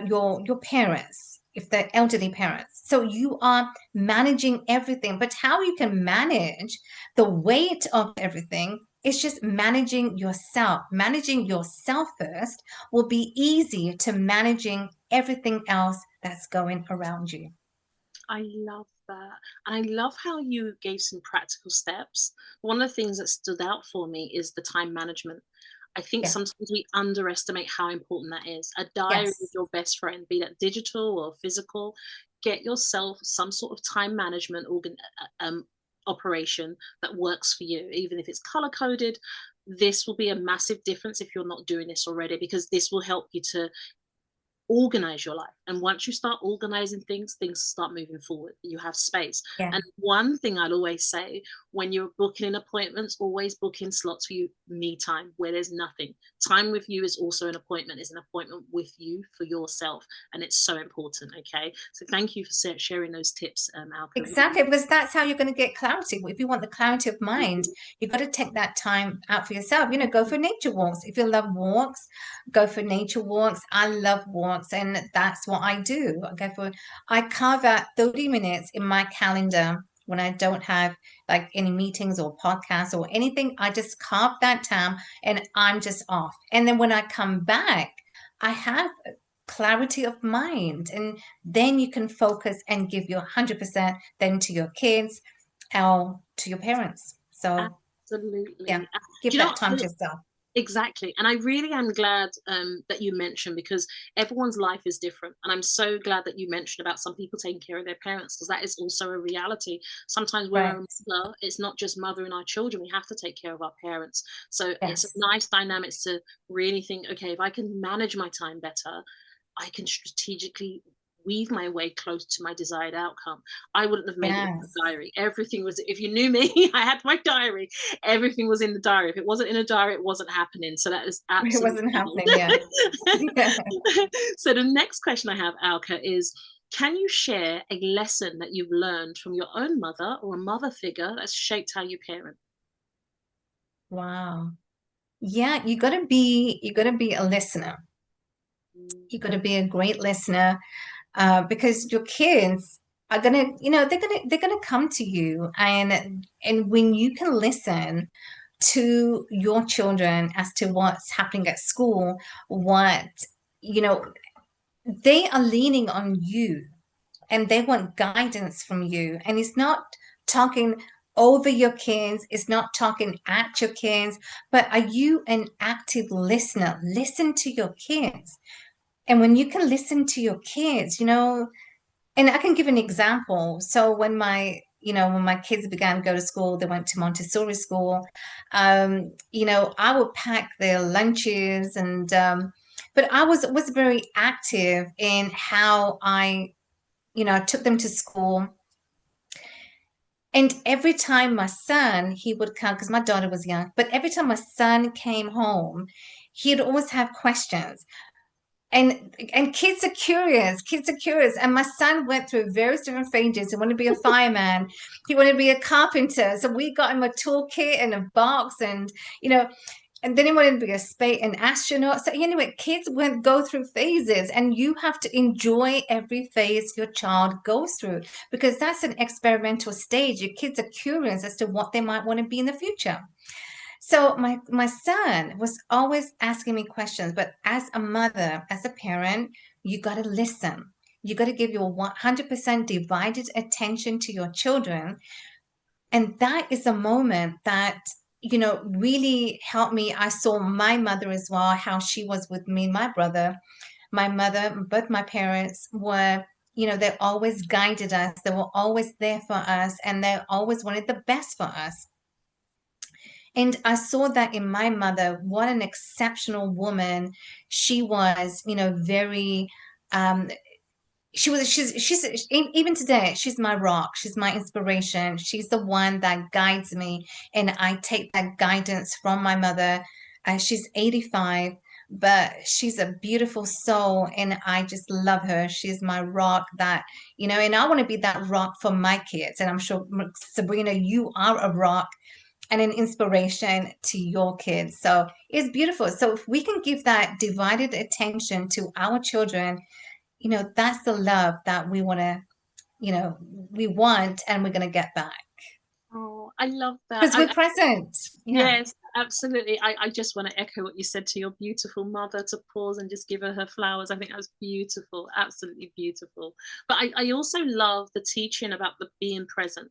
your parents, if they're elderly parents. So you are managing everything, but how you can manage the weight of everything is just managing yourself. Managing yourself first will be easy to managing everything else that's going around you. I love that. And I love how you gave some practical steps. One of the things that stood out for me is the time management. I think Yeah. sometimes we underestimate how important that is. A diary with Yes. your best friend, be that digital or physical, get yourself some sort of time management operation that works for you, even if it's color coded. This will be a massive difference if you're not doing this already, because this will help you to organize your life. And once you start organizing things start moving forward. You have space. Yeah. And one thing I'll always say, when you're booking in appointments, always book in slots for you, me time, where there's nothing. Time with you is also an appointment, is an appointment with you for yourself. And it's so important. Okay. So thank you for sharing those tips, Alka. Exactly, because that's how you're going to get clarity. If you want the clarity of mind, you've got to take that time out for yourself. Go for nature walks. If you love walks, go for nature walks. I love walks, and that's what I do. I carve out 30 minutes in my calendar when I don't have like any meetings or podcasts or anything. I just carve that time and I'm just off. And then when I come back, I have clarity of mind, and then you can focus and give your 100% then to your kids or to your parents. So yeah, Absolutely. give Do you know that time to what? yourself. Exactly. And I really am glad that you mentioned, because everyone's life is different. And I'm so glad that you mentioned about some people taking care of their parents, because that is also a reality. Sometimes we're Right. a mother, it's not just mothering our children, we have to take care of our parents. So it's a Yes. nice dynamics to really think, okay, if I can manage my time better, I can strategically weave my way close to my desired outcome. I wouldn't have made it in the Yes. diary. Everything was, if you knew me, I had my diary. Everything was in the diary. If it wasn't in a diary, it wasn't happening. So that is It absolutely. wasn't happening. Yeah. Yeah. So the next question I have, Alka, is can you share a lesson that you've learned from your own mother or a mother figure that's shaped how you parent? Wow. Yeah, you got to be a listener. Mm, You got to be a great listener, because your kids are gonna, they're gonna come to you, and when you can listen to your children as to what's happening at school, what, you know, they are leaning on you and they want guidance from you. And it's not talking over your kids, it's not talking at your kids, but are you an active listener? Listen to your kids. And when you can listen to your kids, and I can give an example. So when my kids began to go to school, they went to Montessori school. I would pack their lunches, and but I was very active in how I took them to school. And every time my son, he would come, because my daughter was young, but every time my son came home, he'd always have questions. And kids are curious. Kids are curious. And my son went through various different phases. He wanted to be a fireman. He wanted to be a carpenter. So we got him a toolkit and a box, and then he wanted to be an astronaut. So anyway, kids went go through phases, and you have to enjoy every phase your child goes through, because that's an experimental stage. Your kids are curious as to what they might want to be in the future. So my son was always asking me questions, but as a mother, as a parent, you got to listen. You got to give your 100% divided attention to your children. And that is a moment that, really helped me. I saw my mother as well, how she was with me and my brother. My mother, both my parents were, they always guided us. They were always there for us, and they always wanted the best for us. And I saw that in my mother. What an exceptional woman she was, very um she's even today, she's my rock, she's my inspiration, she's the one that guides me, and I take that guidance from my mother. She's 85, but she's a beautiful soul, and I just love her. She's my rock, and I want to be that rock for my kids. And I'm sure, Sabrina, you are a rock and an inspiration to your kids. So it's beautiful. So if we can give that divided attention to our children, that's the love that we want, and we're going to get back Oh, I love that. because we're present. Yeah. Yes, absolutely. I just want to echo what you said to your beautiful mother, to pause and just give her flowers. I think that was beautiful, absolutely beautiful. But I also love the teaching about the being present,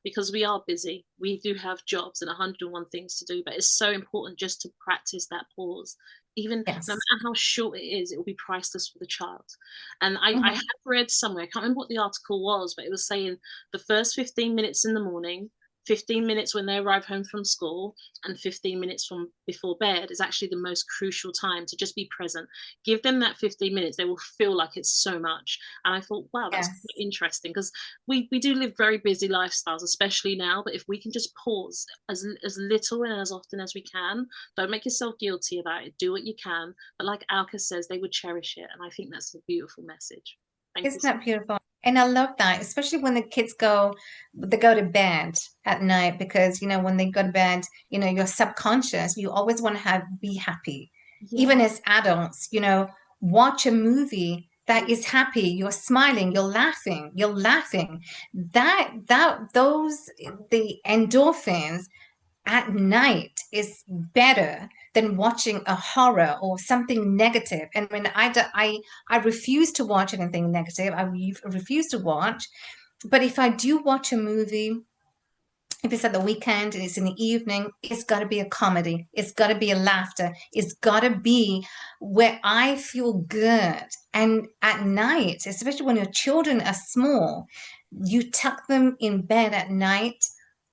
because we are busy. We do have jobs and 101 things to do, but it's so important just to practice that pause. Even no Yes. matter how short it is, it will be priceless for the child. And I Mhm. have read somewhere, I can't remember what the article was, but it was saying the first 15 minutes in the morning, 15 minutes when they arrive home from school, and 15 minutes from before bed is actually the most crucial time to just be present. Give them that 15 minutes, they will feel like it's so much. And I thought, wow, that's Yes. quite interesting, because we do live very busy lifestyles, especially now. But if we can just pause as little and as often as we can, don't make yourself guilty about it. Do what you can. But like Alka says, they would cherish it. And I think that's a beautiful message. Thank you Isn't so that beautiful? And I love that, especially when the kids they go to bed at night, because when they go to bed, your subconscious, you always want to be happy. much. Even Yeah. as adults, watch a movie that is happy. You're smiling, you're laughing. The endorphins at night is better than watching a horror or something negative. And when I refuse to watch anything negative, refuse to watch. But if I do watch a movie, if it's at the weekend and it's in the evening, it's got to be a comedy. It's got to be a laughter. It's got to be where I feel good. And at night, especially when your children are small, you tuck them in bed at night.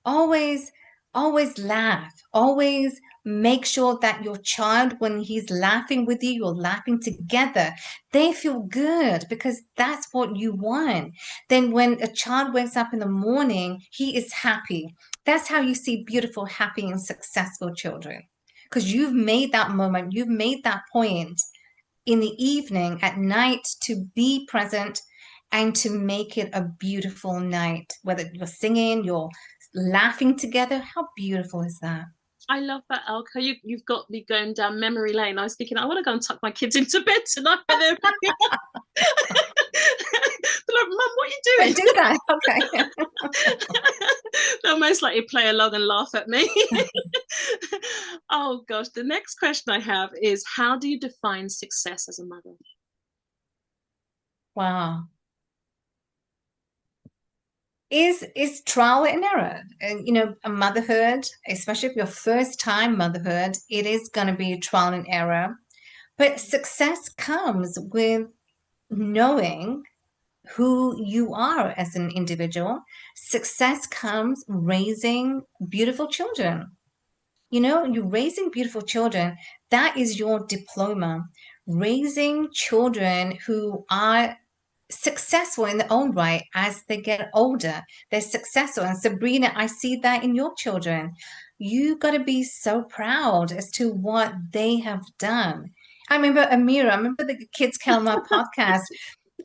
Always, always laugh. Always make sure that your child, when he's laughing with you, you're laughing together. They feel good, because that's what you want. Then when a child wakes up in the morning, he is happy. That's how you see beautiful, happy, and successful children. Because you've made that moment, you've made that point in the evening, at night, to be present and to make it a beautiful night. Whether you're singing, you're laughing together, how beautiful is that? I love that, Alka. You've got me going down memory lane. I was thinking, I want to go and tuck my kids into bed tonight. But they're like, Mum, what are you I doing? do that. Okay. They'll most likely play along and laugh at me. Oh gosh, the next question I have is, how do you define success as a mother? Wow. Is trial and error. And a motherhood, especially if your first time motherhood, it is going to be trial and error. But success comes with knowing who you are as an individual. Success comes raising beautiful children. You know, you're raising beautiful children. That is your diploma. Raising children who are successful in their own right as they get older. They're successful. And Sabrina, I see that in your children. You got to be so proud as to what they have done. I remember the kids came on my podcast.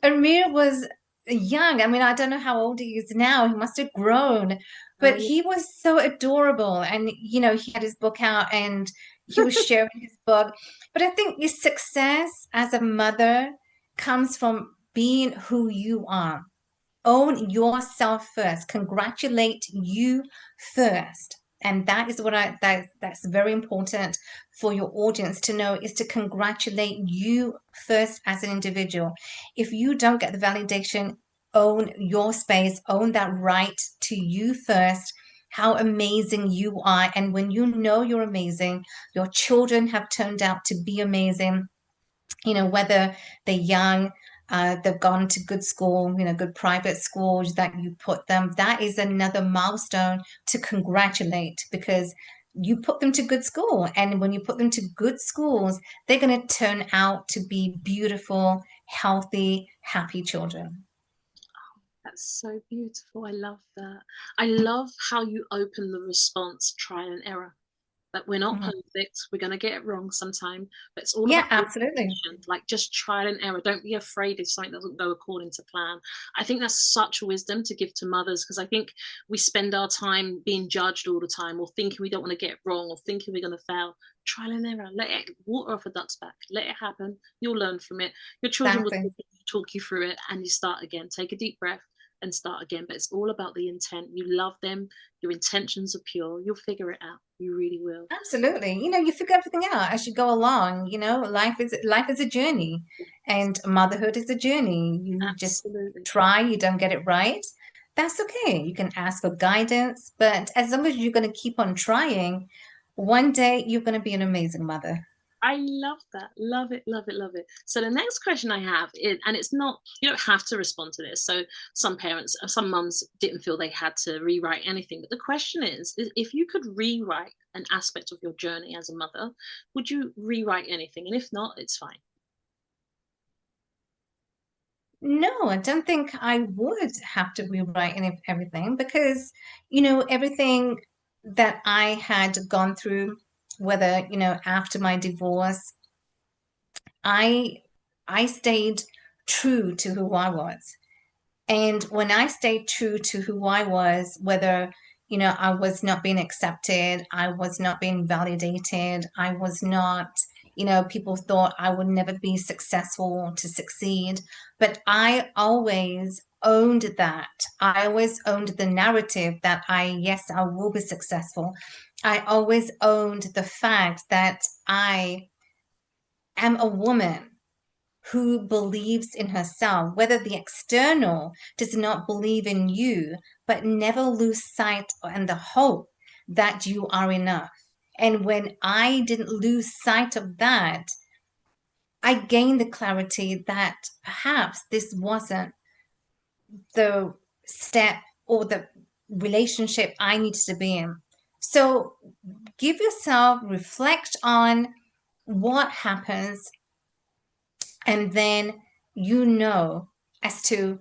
Amir was young. I mean, I don't know how old he is now. He must have grown, Oh but yeah. he was so adorable. And, you know, he had his book out and he was sharing his book. But I think your success as a mother comes from being who you are. Own yourself first. Congratulate you first. And that is what that's very important for your audience to know, is to congratulate you first as an individual. If you don't get the validation, own your space, own that right to you first, how amazing you are. And when you know you're amazing, your children have turned out to be amazing, you know, whether they're young, they've gone to good school, you know, good private schools that you put them, that is another milestone to congratulate, because you put them to good school. And when you put them to good schools, they're going to turn out to be beautiful, healthy, happy children. That's so beautiful. I love that. I love how you open the response trial and error. That we're not Mhm. perfect. We're going to get it wrong sometime, but it's all Yeah, about absolutely. repetition, like just trial and error. Don't be afraid if something doesn't go according to plan. I think that's such wisdom to give to mothers, because I think we spend our time being judged all the time, or thinking we don't want to get it wrong, or thinking we're going to fail. Trial and error. Let it water off a duck's back. Let it happen. You'll learn from it. Your children will Exactly. talk you through it, and you start again. Take a deep breath and start again. But it's all about the intent. You love them. Your intentions are pure. You'll figure it out. You really will. Absolutely. You know, you figure everything out as you go along. You know, life is a journey, and motherhood is a journey. You just Absolutely. try, you don't get it right. That's okay. You can ask for guidance, but as long as you're going to keep on trying, one day you're going to be an amazing mother. I love that. Love it, love it, love it. So the next question I have is, and it's not, you don't have to respond to this. So some parents, some mums didn't feel they had to rewrite anything. But the question is if you could rewrite an aspect of your journey as a mother, would you rewrite anything? And if not, it's fine. No, I don't think I would have to rewrite everything, because, you know, everything that I had gone through, whether, you know, after my divorce, I I stayed true to who I was. And when I stayed true to who I was, whether, you know, I was not being accepted, I was not being validated, I was not, you know, people thought I would never be successful to succeed. But I always owned that. I always owned the narrative that yes, I will be successful. I always owned the fact that I am a woman who believes in herself, whether the external does not believe in you, but never lose sight and the hope that you are enough. And when I didn't lose sight of that, I gained the clarity that perhaps this wasn't the step or the relationship I needed to be in. So give yourself, reflect on what happens, and then you know as to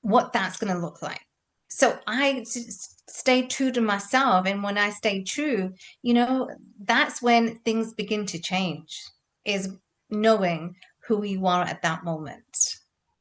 what that's going to look like. So I stay true to myself. And when I stay true, you know, that's when things begin to change, is knowing who you are at that moment.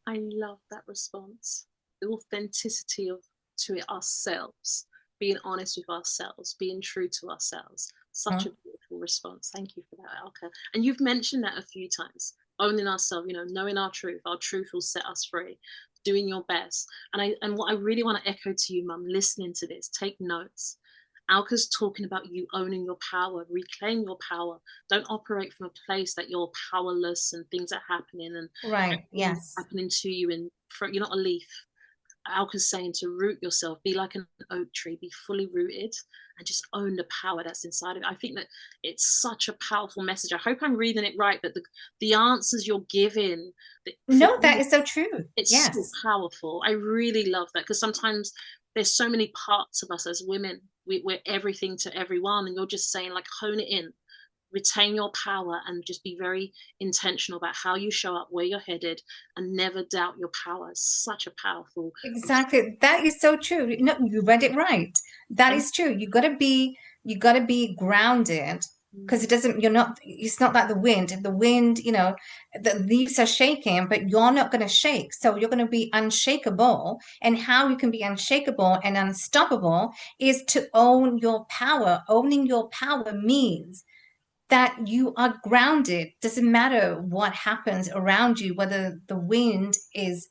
I love that response. The authenticity of to it ourselves, being honest with ourselves, being true to ourselves. Such a Mhm. beautiful response. Thank you for that, Alka. And you've mentioned that a few times. Owning ourselves, you know, knowing our truth. Our truth will set us free. Doing your best. And what I really want to echo to you, Mum, listening to this, take notes. Alka's talking about you owning your power, reclaim your power. Don't operate from a place that you're powerless and things are happening and Right. everything's Yes. happening to you, and you're not a leaf. Alka's saying to root yourself, be like an oak tree, be fully rooted, and just own the power that's inside of it. I think that it's such a powerful message. I hope I'm reading it right, but the answers you're giving, for No, that me, is so true. it's so Yes. powerful. I really love that, because sometimes there's so many parts of us as women. We're everything to everyone, and you're just saying, like, hone it in, retain your power, and just be very intentional about how you show up, where you're headed, and never doubt your power. It's such a powerful. Exactly. That is so true. No, you read it right. That Thank is true. You gotta be grounded because you. it doesn't, you're not, it's not like the wind. The wind, the leaves are shaking, but you're not gonna shake. So you're gonna be unshakable. And how you can be unshakable and unstoppable is to own your power. Owning your power means that you are grounded. Doesn't matter what happens around you, whether the wind is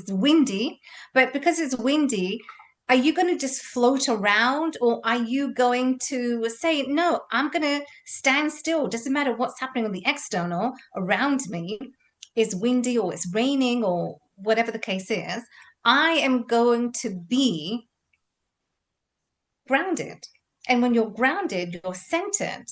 windy, but because it's windy, are you going to just float around, or are you going to say, no, I'm going to stand still? Doesn't matter what's happening on the external around me, is windy or it's raining or whatever the case is. I am going to be grounded. And when you're grounded, you're centered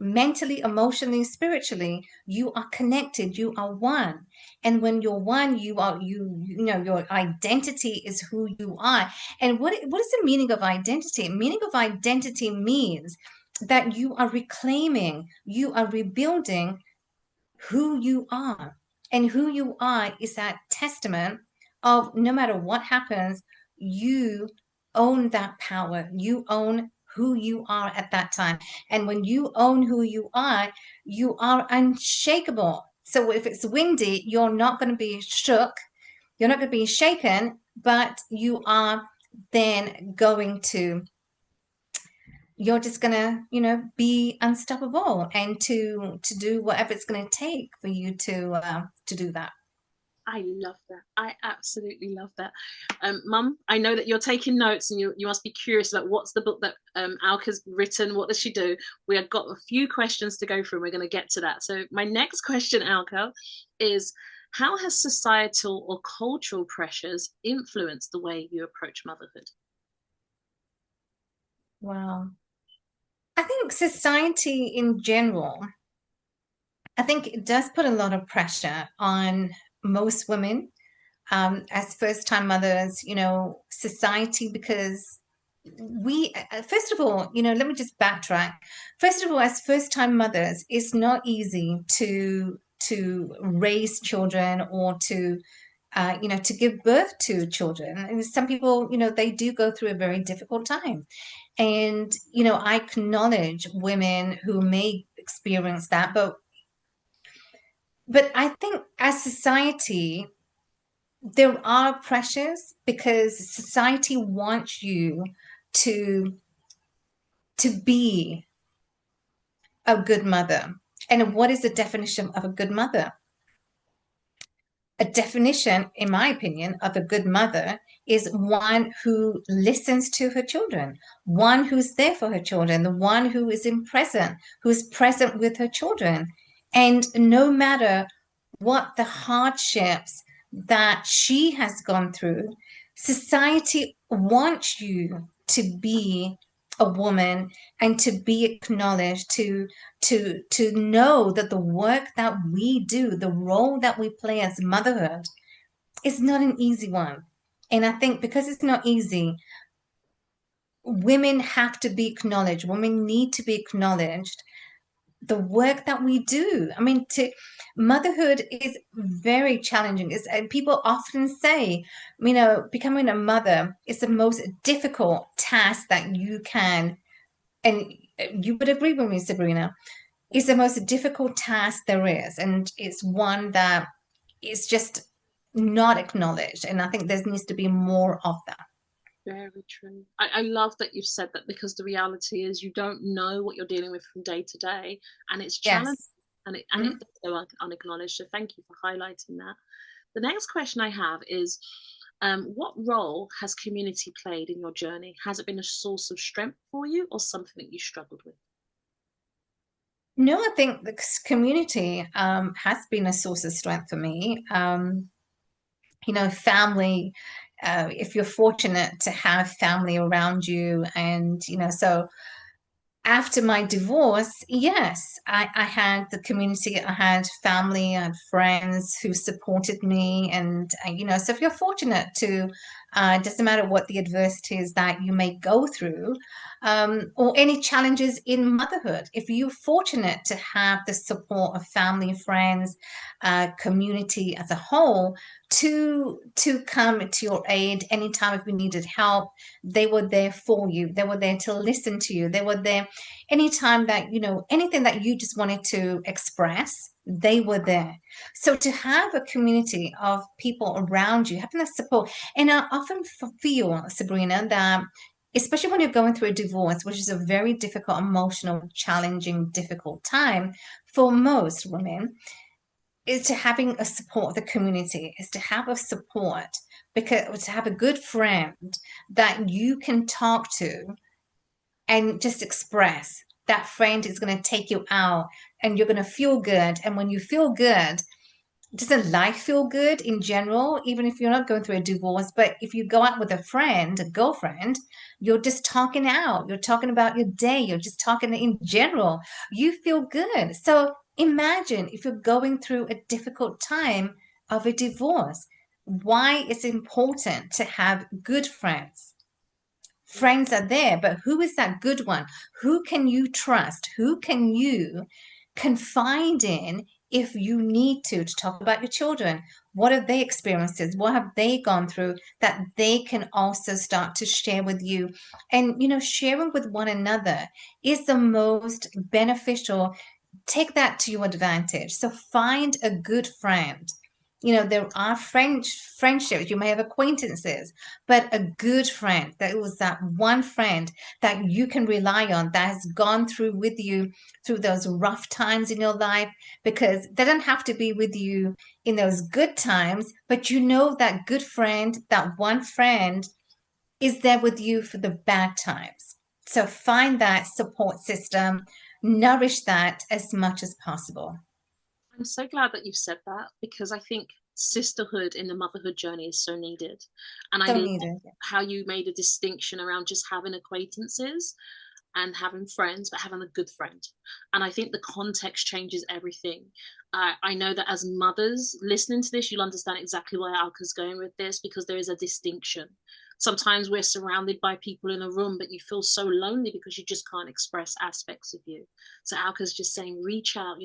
mentally, emotionally, spiritually. You are connected, you are one. And when you're one, your identity is who you are. And what is the meaning of identity? Meaning of identity means that you are reclaiming, you are rebuilding who you are. And who you are is that testament of no matter what happens, you own that power. You own who you are at that time. And when you own who you are unshakable. So if it's windy, you're not going to be shook, you're not going to be shaken, but you are then going to you're just gonna be unstoppable and to do whatever it's going to take for you to do that. I love that. I absolutely love that. Mum, I know that you're taking notes, and you must be curious about what's the book that Alka's written. What does she do? We have got a few questions to go through. We're going to get to that. So my next question, Alka, is how has societal or cultural pressures influenced the way you approach motherhood? Wow. I think society in general, I think it does put a lot of pressure on most women as first-time mothers, society, because first of all, let me just backtrack. First of all, as first-time mothers, it's not easy to raise children or to give birth to children. And some people, they do go through a very difficult time. And, I acknowledge women who may experience that, but I think as society, there are pressures because society wants you to be a good mother. And what is the definition of a good mother? A definition, in my opinion, of a good mother is one who listens to her children, one who's there for her children, the one who is who is present with her children. And no matter what the hardships that she has gone through, society wants you to be a woman and to be acknowledged, to know that the work that we do, the role that we play as motherhood, is not an easy one. And I think because it's not easy, women have to be acknowledged. Women need to be acknowledged. The work that we do. I mean, motherhood is very challenging. And people often say, becoming a mother is the most difficult task that you can, and you would agree with me, Sabrina, it's the most difficult task there is. And it's one that is just not acknowledged. And I think there needs to be more of that. Very true. I love that you've said that, because the reality is you don't know what you're dealing with from day to day, and it's challenging, Yes. and it does go unacknowledged. So thank you for highlighting that. The next question I have is, what role has community played in your journey? Has it been a source of strength for you, or something that you struggled with? No, I think the community has been a source of strength for me. Family if you're fortunate to have family around you, and so after my divorce, yes, I had the community, I had family, I had friends who supported me. And, so if you're fortunate to, doesn't matter what the adversities that you may go through, or any challenges in motherhood, if you're fortunate to have the support of family, friends, community as a whole to come to your aid anytime if you needed help, they were there for you. They were there to listen to you. They were there anytime that, anything that you just wanted to express, they were there. So to have a community of people around you, having that support, and I often feel, Sabrina, that especially when you're going through a divorce, which is a very difficult, emotional, challenging, difficult time for most women, is to having a support of the community, is to have a support, because to have a good friend that you can talk to and just express. That friend is going to take you out and you're going to feel good. And when you feel good, doesn't life feel good in general, even if you're not going through a divorce? But if you go out with a friend, a girlfriend, you're just talking out, you're talking about your day, you're just talking in general, you feel good. So imagine if you're going through a difficult time of a divorce, why it's important to have good friends. Friends are there, but who is that good one? Who can you trust? Who can you confide in if you need to talk about your children? What have they experiences? What have they gone through that they can also start to share with you? And, sharing with one another is the most beneficial. Take that to your advantage. So find a good friend. There are friendships, you may have acquaintances, but a good friend, that was that one friend that you can rely on, that has gone through with you through those rough times in your life, because they don't have to be with you in those good times, but that good friend, that one friend is there with you for the bad times. So find that support system, nourish that as much as possible. I'm so glad that you've said that, because I think sisterhood in the motherhood journey is so needed. And I So love needed. how you made a distinction around just having acquaintances and having friends, but having a good friend. And I think the context changes everything. I know that as mothers listening to this, you'll understand exactly where Alka's going with this, because there is a distinction. Sometimes we're surrounded by people in a room, but you feel so lonely because you just can't express aspects of you. So Alka's just saying, reach out,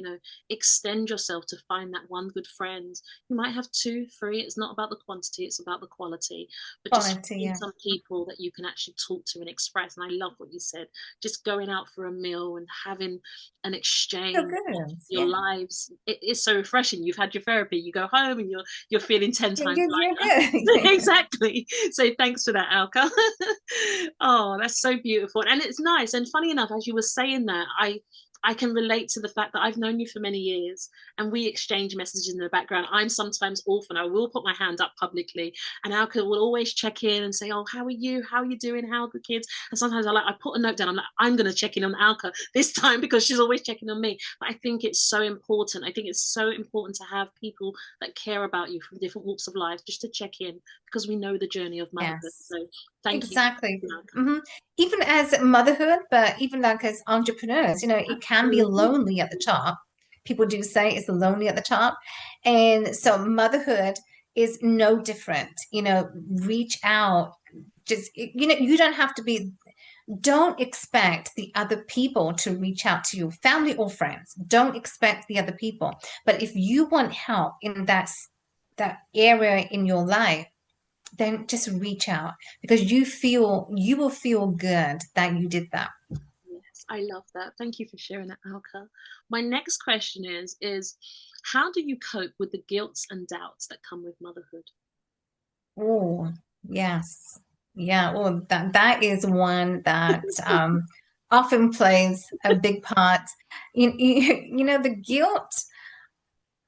extend yourself to find that one good friend. You might have two, three. It's not about the quantity, it's about the quality. But just Quality, find yeah. some people that you can actually talk to and express. And I love what you said, just going out for a meal and having an So exchange of good. your Yeah. lives. It is so refreshing. You've had your therapy, you go home and you're feeling 10 times You're lighter. good. Exactly. So thanks for that, Alka. Oh, that's so beautiful. And it's nice. And funny enough, as you were saying that, I can relate to the fact that I've known you for many years and we exchange messages in the background. I'm sometimes orphan. I will put my hand up publicly, and Alka will always check in and say, oh, how are you? How are you doing? How are the kids? And sometimes I put a note down. I'm like, I'm going to check in on Alka this time because she's always checking on me. But I think it's so important. I think it's so important to have people that care about you from different walks of life just to check in, because we know the journey of motherhood. Yes, So thank you, exactly. Alka. Even as motherhood, but even like as entrepreneurs, it can be Absolutely. lonely at the top. People do say it's lonely at the top. And so motherhood is no different. Reach out. Just, you don't have to be, don't expect the other people to reach out to you, family or friends. Don't expect the other people. But if you want help in that area in your life, then just reach out, because you will feel good that you did that. Yes, I love that. Thank you for sharing that, Alka. My next question is how do you cope with the guilt and doubts that come with motherhood? Oh, yes. Yeah, well, that is one that often plays a big part. The guilt.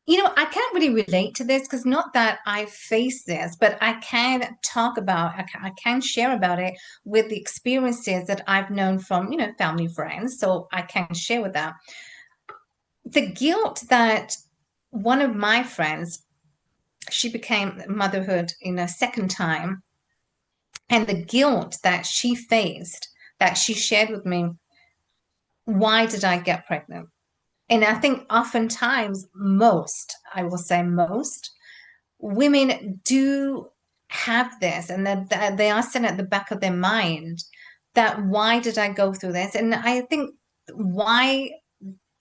I can't really relate to this because not that I face this, but I can talk about, I can share about it with the experiences that I've known from, family friends. So I can share with that. The guilt that one of my friends, she became motherhood in a second time. and the guilt that she faced, that she shared with me. Why did I get pregnant? And I think oftentimes, I will say most women do have this, and that they are sitting at the back of their mind, that why did I go through this? And I think why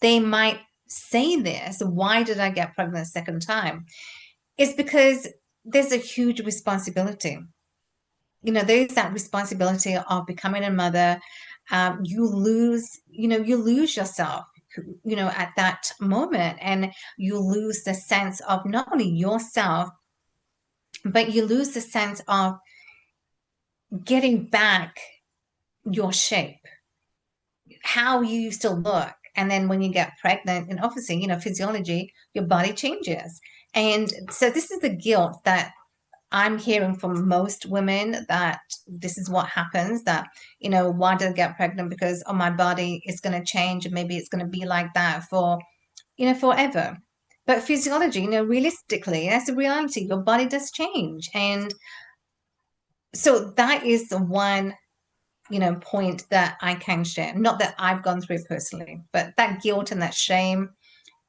they might say this, why did I get pregnant a second time, is because there's a huge responsibility. There's that responsibility of becoming a mother. You lose yourself, at that moment, and you lose the sense of not only yourself, but you lose the sense of getting back your shape, how you used to look. And then when you get pregnant, and obviously, physiology, your body changes. And so this is the guilt that I'm hearing from most women, that this is what happens, that, why did I get pregnant? Because, oh, my body is going to change, and maybe it's going to be like that for, forever. But physiology, realistically, that's the reality. Your body does change. And so that is the one, point that I can share. Not that I've gone through it personally, but that guilt and that shame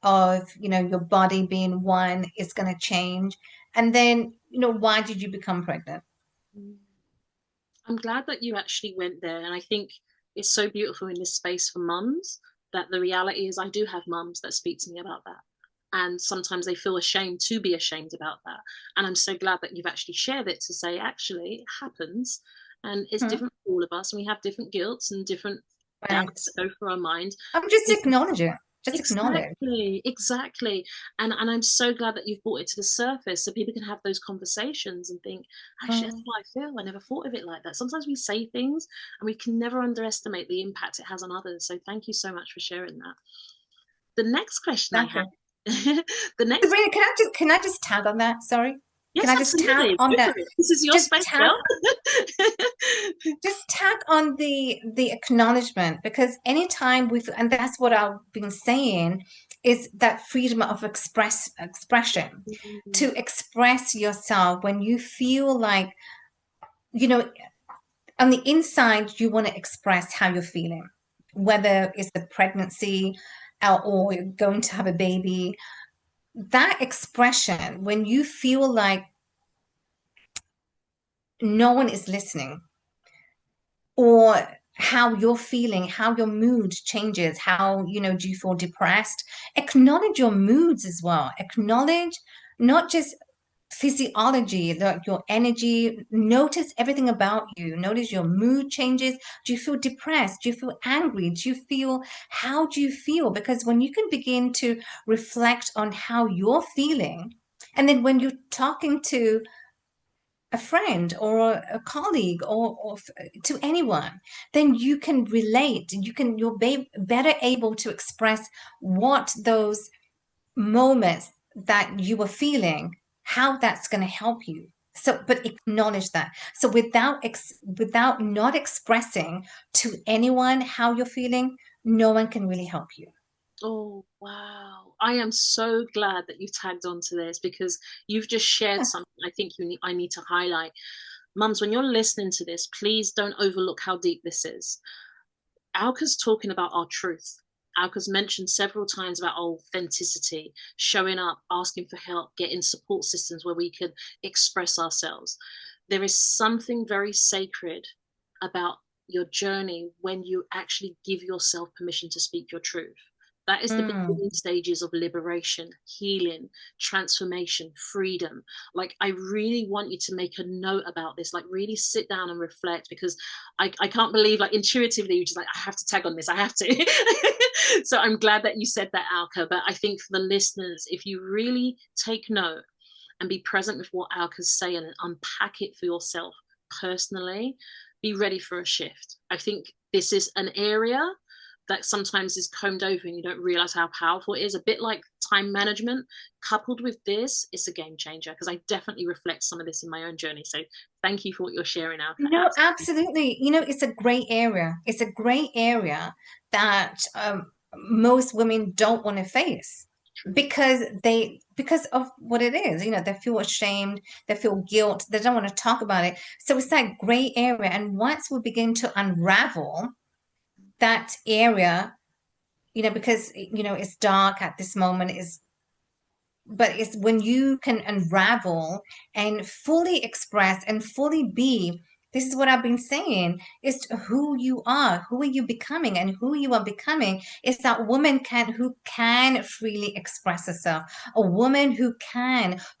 of, your body being one is going to change. And then, why did you become pregnant? Mm. I'm glad that you actually went there. And I think it's so beautiful in this space for mums that the reality is I do have mums that speak to me about that. And sometimes they feel ashamed to be ashamed about that. And I'm so glad that you've actually shared it to say, actually, it happens. And it's Hmm. different for all of us. And we have different guilts and different Right. doubts that go through our mind. I'm just acknowledge it. Just acknowledge. Exactly, exactly. And I'm so glad that you've brought it to the surface so people can have those conversations and think, actually, that's Mm, how I feel. I never thought of it like that. Sometimes we say things and we can never underestimate the impact it has on others. So thank you so much for sharing that. The next question I have, exactly. the next, Sabrina, can I just tag on that? Sorry. Can yes, I just tag absolutely. on Go that? for it. This is your Just space, tag girl. just tag on the acknowledgement, because anytime we've, and that's what I've been saying, is that freedom of expression, to express yourself when you feel like, you know on the inside, you want to express how you're feeling, whether it's the pregnancy, or you're going to have a baby. That expression, when you feel like no one is listening, or how you're feeling, how your mood changes, how, do you feel depressed? Acknowledge your moods as well. Acknowledge not just physiology, your energy. Notice everything about you. Notice your mood changes. Do you feel depressed? Do you feel angry? How do you feel? Because when you can begin to reflect on how you're feeling, and then when you're talking to a friend or a colleague, or to anyone, then you can relate. Better able to express what those moments that you were feeling, how that's going to help you. So, but acknowledge that. So without not expressing to anyone how you're feeling, no one can really help you. Oh, wow. I am so glad that you've tagged onto this because you've just shared Yeah. something I need to highlight. Mums, when you're listening to this, please don't overlook how deep this is. Alka's talking about our truth. Alka's mentioned several times about authenticity, showing up, asking for help, getting support systems where we can express ourselves. There is something very sacred about your journey when you actually give yourself permission to speak your truth. That is the Mm. beginning stages of liberation, healing, transformation, freedom. Like, I really want you to make a note about this, like, really sit down and reflect because I can't believe, like, intuitively, you're just like, I have to tag on this, I have to. So I'm glad that you said that, Alka. But I think for the listeners, if you really take note and be present with what Alka's saying and unpack it for yourself personally, be ready for a shift. I think this is an area that sometimes is combed over and you don't realize how powerful it is. A bit like time management, coupled with this, it's a game changer because I definitely reflect some of this in my own journey. So thank you for what you're sharing, Alka. No, absolutely. It's a gray area. It's a gray area that most women don't want to face. True. because of what it is, they feel ashamed, they feel guilt, they don't want to talk about it. So it's that gray area. And once we begin to unravel that area, because it's dark at this moment, is but it's when you can unravel and fully express and fully be. This is what I've been saying. It's who you are, who are you becoming, and who you are becoming is that woman who can freely express herself, a woman who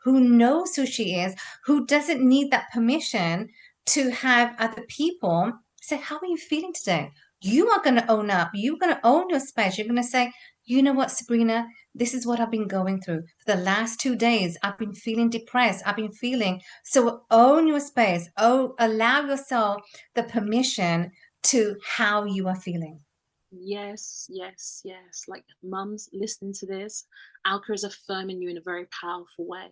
knows who she is, who doesn't need that permission to have other people say, how are you feeling today? You are going to own up. You're going to own your space. You're going to say, you know what, Sabrina, this is what I've been going through. For the last 2 days, I've been feeling depressed. I've been feeling. So own your space. Oh, allow yourself the permission to how you are feeling. Yes, yes, yes. Like mums listening to this, Alka is affirming you in a very powerful way.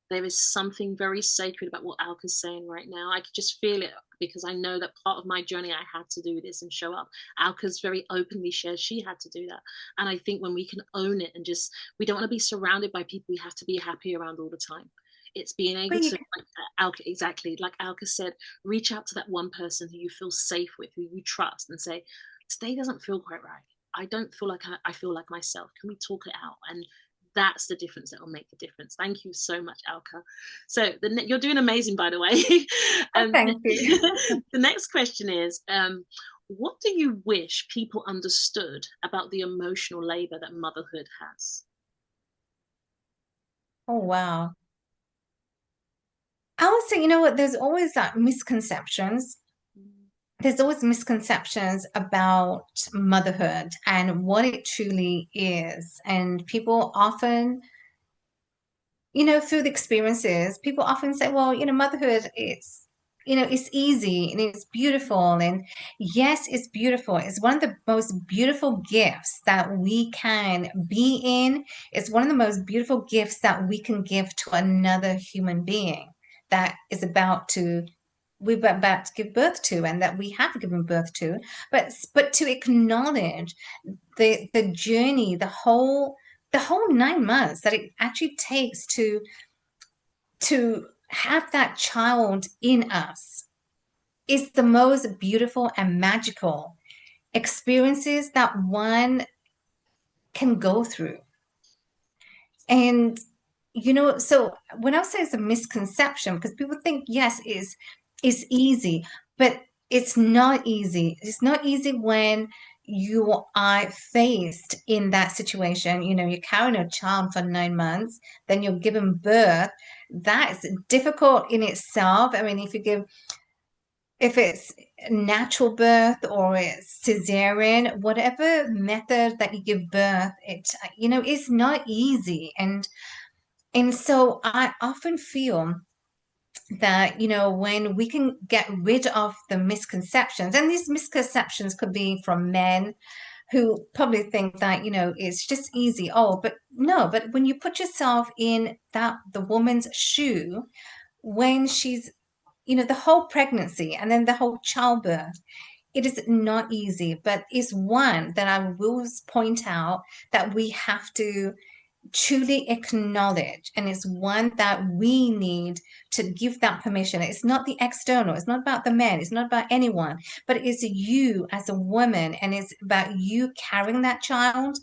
There is something very sacred about what Alka's saying right now. I could just feel it because I know that part of my journey I had to do this and show up. Alka's very openly shared she had to do that. And I think when we can own it and just, we don't want to be surrounded by people we have to be happy around all the time. It's being able But you to, like Alka, exactly, like Alka said, reach out to that one person who you feel safe with, who you trust, and say, today doesn't feel quite right. I don't feel like I feel like myself. Can we talk it out? And that's the difference that will make the difference. Thank you so much, Alka. So you're doing amazing, by the way. oh, thank you. The next question is, what do you wish people understood about the emotional labor that motherhood has? Oh, wow. I would say, you know what, there's always that misconceptions. There's always misconceptions about motherhood and what it truly is. And people often, through the experiences, people often say, well, motherhood, it's easy and it's beautiful. And yes, it's beautiful. It's one of the most beautiful gifts that we can be in. It's one of the most beautiful gifts that we can give to another human being that is we're about to give birth to, and that we have given birth to. But to acknowledge the journey, the whole 9 months that it actually takes to have that child in us is the most beautiful and magical experiences that one can go through. And so when I say it's a misconception, because people think, yes, is easy, but it's not easy. It's not easy when you are faced in that situation. You're carrying a child for 9 months, then you're giving birth. That's difficult in itself. I mean, if it's natural birth or it's cesarean, whatever method that you give birth, it's not easy. And so I often feel that, when we can get rid of the misconceptions, and these misconceptions could be from men who probably think that, it's just easy. Oh, but no, but when you put yourself in the woman's shoe, when she's, the whole pregnancy and then the whole childbirth, it is not easy, but it's one that I will point out that we have to truly acknowledge, and it's one that we need to give that permission. It's not the external, it's not about the men, it's not about anyone, but it's you as a woman, and it's about you carrying that child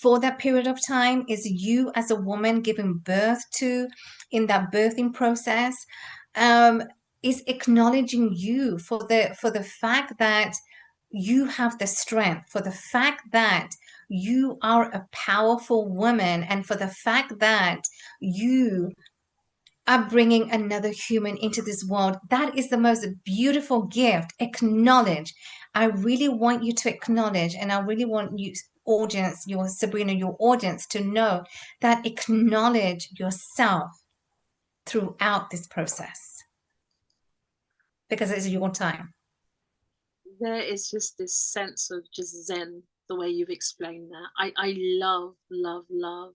for that period of time. Is you as a woman giving birth to in that birthing process. um is acknowledging you for the fact that you have the strength, for the fact that you are a powerful woman, and for the fact that you are bringing another human into this world. That is the most beautiful gift. Acknowledge. I really want you to acknowledge, and I really want you, audience, your Sabrina, your audience, to know that acknowledge yourself throughout this process, because it's your time. There is just this sense of just zen the way you've explained that. I love, love, love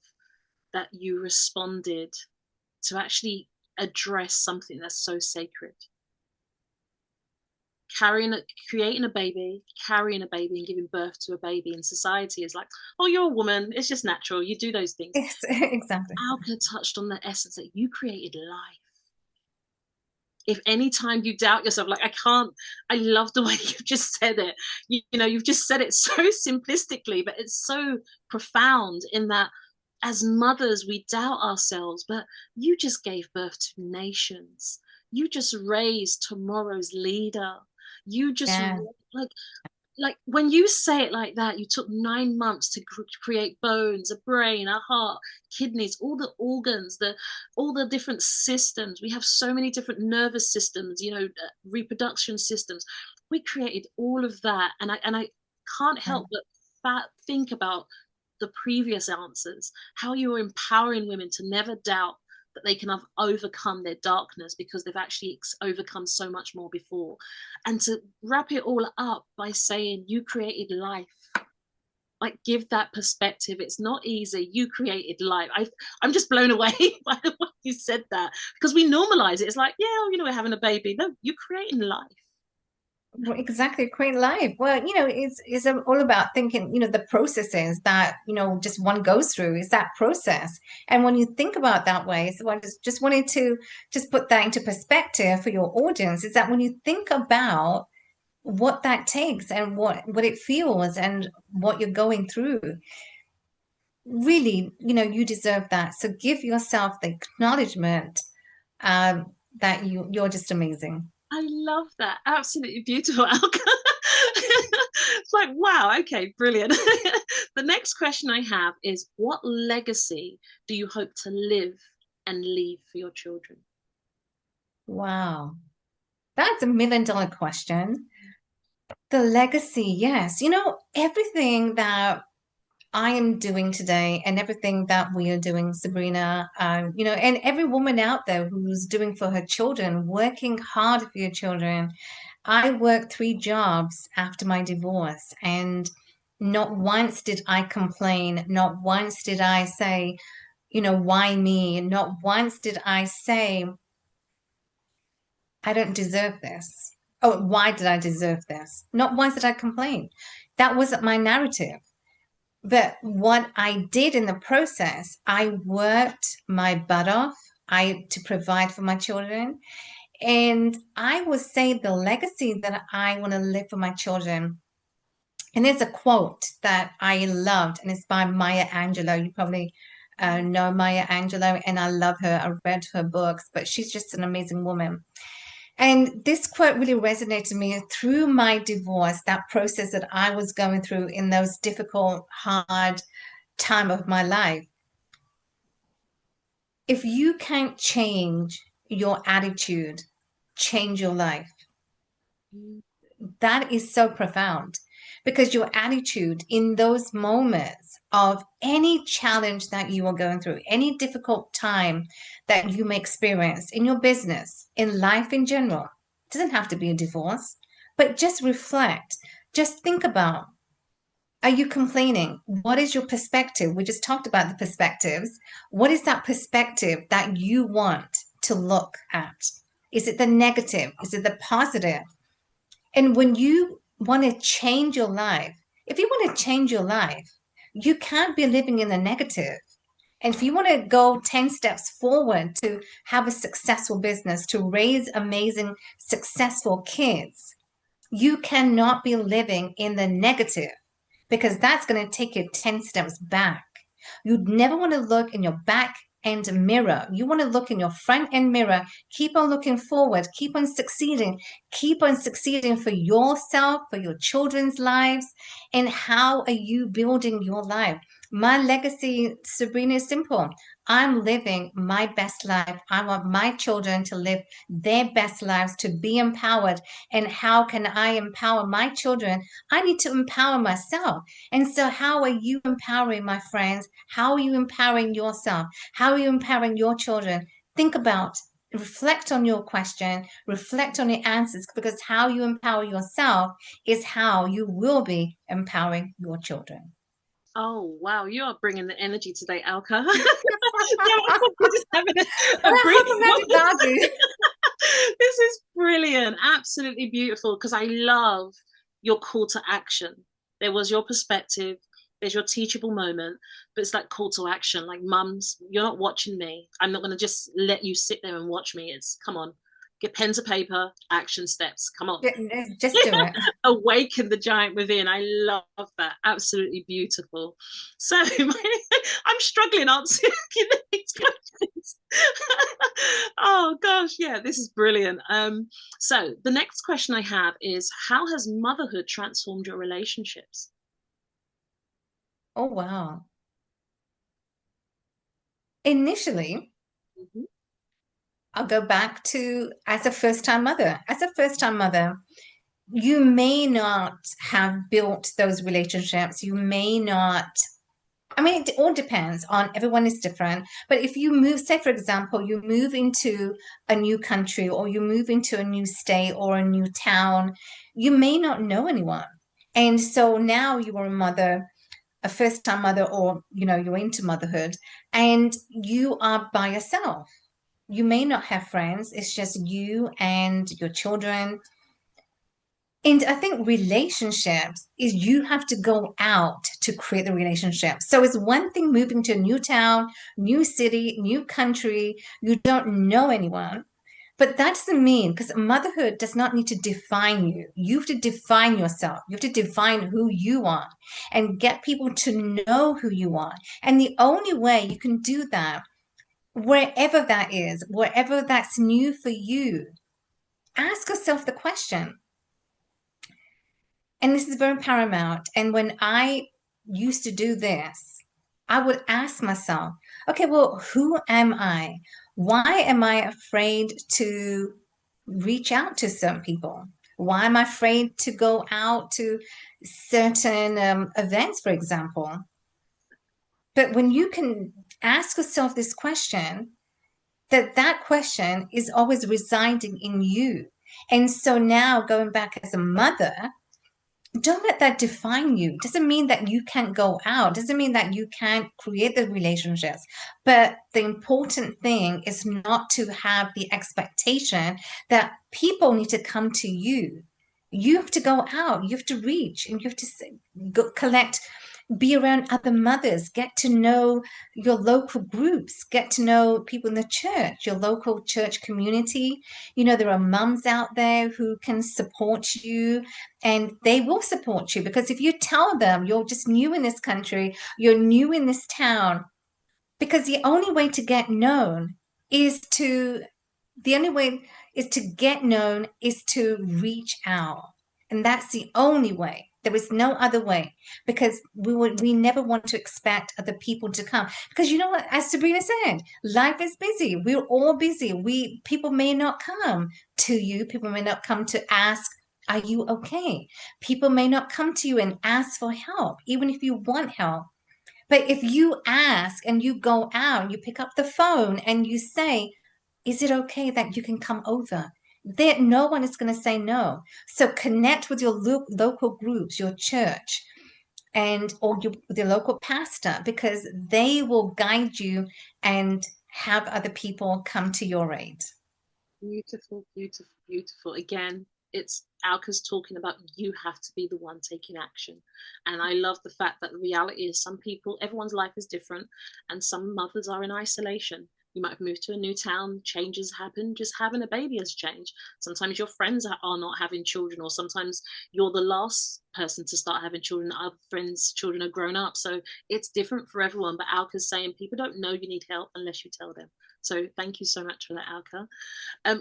that you responded to actually address something that's so sacred. carrying creating a baby, carrying a baby, and giving birth to a baby in society is like, oh, you're a woman, it's just natural, you do those things. Yes, exactly. Alka touched on the essence that you created life. If any time you doubt yourself, like, I can't, I love the way you've just said it. You know, you've just said it so simplistically, but it's so profound in that as mothers, we doubt ourselves, but you just gave birth to nations. You just raised tomorrow's leader. You just, Yeah. like, like when you say it like that, you took 9 months to create bones, a brain, a heart, kidneys, all the organs, all the different systems. We have so many different nervous systems, reproduction systems. We created all of that, and I can't help but think about the previous answers, how you are empowering women to never doubt that they can have overcome their darkness because they've actually overcome so much more before. And to wrap it all up by saying you created life, like, give that perspective. It's not easy. You created life. I'm just blown away by the way you said that, because we normalize it. It's like, yeah, we're having a baby. No, you're creating life. Well, exactly, create life. Well, it's all about thinking, the processes that, just one goes through is that process. And when you think about that way, so I just wanted to just put that into perspective for your audience, is that when you think about what that takes and what it feels and what you're going through, really, you deserve that. So give yourself the acknowledgement that you're just amazing. I love that. Absolutely beautiful, Alka. It's like, wow, okay, brilliant. The next question I have is, what legacy do you hope to live and leave for your children? Wow. That's $1 million question. The legacy, yes. Everything that I am doing today and everything that we are doing, Sabrina, and every woman out there who's doing for her children, working hard for your children. I worked 3 jobs after my divorce, and not once did I complain. Not once did I say, why me? Not once did I say, I don't deserve this. Oh, why did I deserve this? Not once did I complain. That wasn't my narrative. But what I did in the process, I worked my butt off to provide for my children. And I would say the legacy that I want to live for my children. And there's a quote that I loved, and it's by Maya Angelou. You probably know Maya Angelou, and I love her. I read her books, but she's just an amazing woman. And this quote really resonated with me through my divorce, that process that I was going through in those difficult, hard time of my life. If you can't change your attitude, change your life. That is so profound, because your attitude in those moments of any challenge that you are going through, any difficult time that you may experience in your business, in life in general, doesn't have to be a divorce, but just reflect, just think about, are you complaining? What is your perspective? We just talked about the perspectives. What is that perspective that you want to look at? Is it the negative? Is it the positive? And when you want to change your life, if you want to change your life, you can't be living in the negative. And if you want to go 10 steps forward to have a successful business, to raise amazing, successful kids, you cannot be living in the negative, because that's going to take you 10 steps back. You'd never want to look in your back end mirror. You want to look in your front end mirror. Keep on looking forward. Keep on succeeding. Keep on succeeding for yourself, for your children's lives. And how are you building your life? My legacy, Sabrina, is simple. I'm living my best life. I want my children to live their best lives, to be empowered. And how can I empower my children? I need to empower myself. And so, how are you empowering, my friends? How are you empowering yourself? How are you empowering your children? Think about, reflect on your question, reflect on your answers, because how you empower yourself is how you will be empowering your children. Oh, wow, you are bringing the energy today, Alka. We're just having a Well, brief how about that, This is brilliant. Absolutely beautiful. Because I love your call to action. There was your perspective, there's your teachable moment, but it's that call to action. Like, mums, you're not watching me. I'm not going to just let you sit there and watch me. It's, come on, get pen to paper, action steps. Come on. Just do it. Awaken the giant within. I love that. Absolutely beautiful. So I'm struggling answering these questions. Oh gosh, yeah, this is brilliant. So the next question I have is, how has motherhood transformed your relationships? Oh, wow. Initially, Mhm. I'll go back to as a first-time mother. As a first-time mother, you may not have built those relationships. You may not, I mean, it all depends on everyone is different. But if you move, say, for example, you move into a new country or you move into a new state or a new town, you may not know anyone. And so now you are a mother, a first-time mother, or you're into motherhood, and you are by yourself. You may not have friends. It's just you and your children. And I think relationships is you have to go out to create the relationship. So it's one thing moving to a new town, new city, new country. You don't know anyone. But that doesn't mean, because motherhood does not need to define you. You have to define yourself. You have to define who you are and get people to know who you are. And the only way you can do that, wherever that is, wherever that's new for you, ask yourself the question. And this is very paramount. And when I used to do this, I would ask myself, okay, well, who am I? Why am I afraid to reach out to certain people? Why am I afraid to go out to certain events, for example? But when you can ask yourself this question, that question is always residing in you. And so now going back as a mother, don't let that define you. Doesn't mean that you can't go out, doesn't mean that you can't create the relationships, but the important thing is not to have the expectation that people need to come to you. You have to go out, you have to reach, and you have to go collect, be around other mothers, get to know your local groups, get to know people in the church, your local church community. There are mums out there who can support you, and they will support you, because if you tell them you're just new in this country, you're new in this town, because the only way to get known is to the only way is to get known is to reach out. And that's the only way. There is no other way, because we never want to expect other people to come, because you know what, as Sabrina said, life is busy. We're all busy. People may not come to you. People may not come to ask, are you okay? People may not come to you and ask for help, even if you want help. But if you ask and you go out, you pick up the phone and you say, is it okay that you can come over? There, no one is going to say no. So connect with your local groups, your church, and or the local pastor, because they will guide you and have other people come to your aid. Beautiful, beautiful, beautiful. Again, it's Alka's talking about, you have to be the one taking action. And I love the fact that the reality is, some people, everyone's life is different, and some mothers are in isolation. You might have moved to a new town, changes happen, just having a baby has changed. Sometimes your friends are not having children, or sometimes you're the last person to start having children. Our friends' children are grown up. So it's different for everyone. But Alka's saying people don't know you need help unless you tell them. So thank you so much for that, Alka.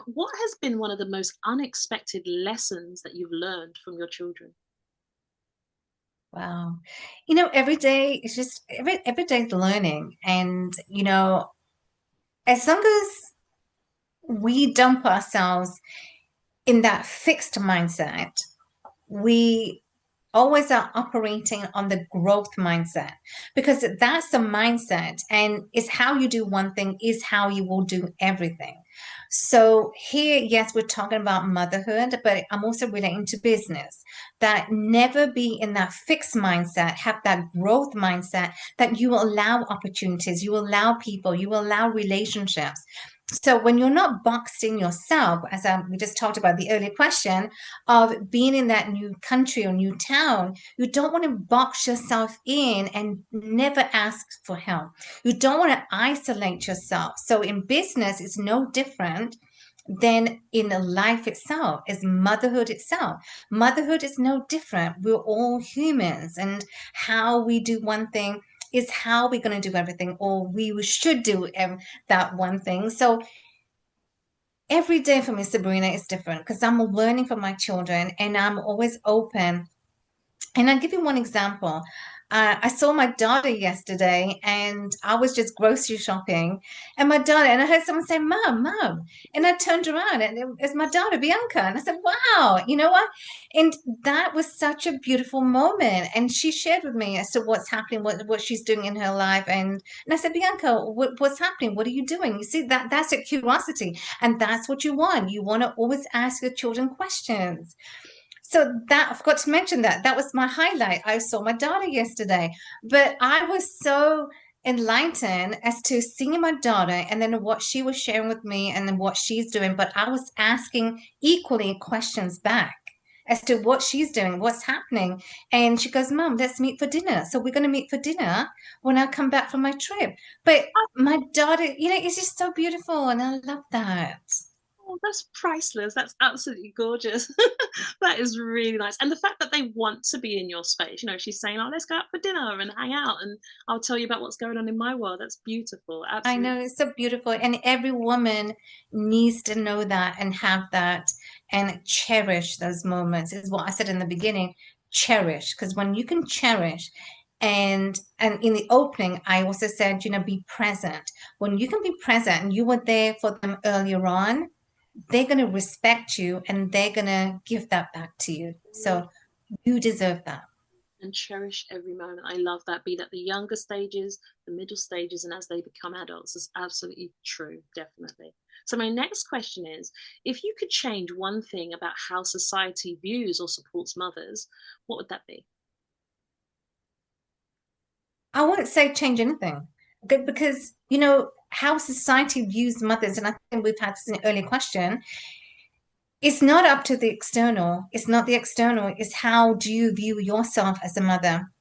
What has been one of the most unexpected lessons that you've learned from your children? Wow. Every day is just every day's learning. And as long as we dump ourselves in that fixed mindset, we always are operating on the growth mindset, because that's the mindset, and it's how you do one thing is how you will do everything. So here, yes, we're talking about motherhood, but I'm also relating to business. That never be in that fixed mindset, have that growth mindset, that you will allow opportunities, you will allow people, you will allow relationships. So when you're not boxed in yourself, as we just talked about the earlier question of being in that new country or new town, you don't want to box yourself in and never ask for help. You don't want to isolate yourself. So in business, it's no different than in life itself, is motherhood itself. Motherhood is no different. We're all humans, and how we do one thing is how we're going to do everything, or we should do that one thing. So every day for me, Sabrina, is different because I'm learning from my children and I'm always open. And I'll give you one example. I saw my daughter yesterday and I was just grocery shopping. And my daughter, and I heard someone say, Mom, Mom. And I turned around and it was my daughter, Bianca. And I said, Wow, you know what? And that was such a beautiful moment. And she shared with me as to what's happening, what she's doing in her life. And I said, Bianca, what's happening? What are you doing? You see, that's a curiosity. And that's what you want. You want to always ask your children questions. So that I forgot to mention that was my highlight. I saw my daughter yesterday, but I was so enlightened as to seeing my daughter and then what she was sharing with me and then what she's doing. But I was asking equally questions back as to what she's doing, what's happening. And she goes, Mom, let's meet for dinner. So we're going to meet for dinner when I come back from my trip. But my daughter, it's just so beautiful. And I love that. Oh, that's priceless. That's absolutely gorgeous. That is really nice. And the fact that they want to be in your space, she's saying, oh, let's go out for dinner and hang out and I'll tell you about what's going on in my world. That's beautiful. I Absolutely. know it's so beautiful, and every woman needs to know that and have that and cherish those moments, is what I said in the beginning. Cherish, because when you can cherish, and in the opening, I also said, be present. When you can be present and you were there for them earlier on, they're going to respect you and they're going to give that back to you. So you deserve that. And cherish every moment. I love that. Be that the younger stages, the middle stages, and as they become adults. Is absolutely true, definitely. So, my next question is, if you could change one thing about how society views or supports mothers, what would that be? I wouldn't say change anything because, how society views mothers, and I think we've had this in an earlier question, it's not up to the external. It's not the external, it's how do you view yourself as a mother?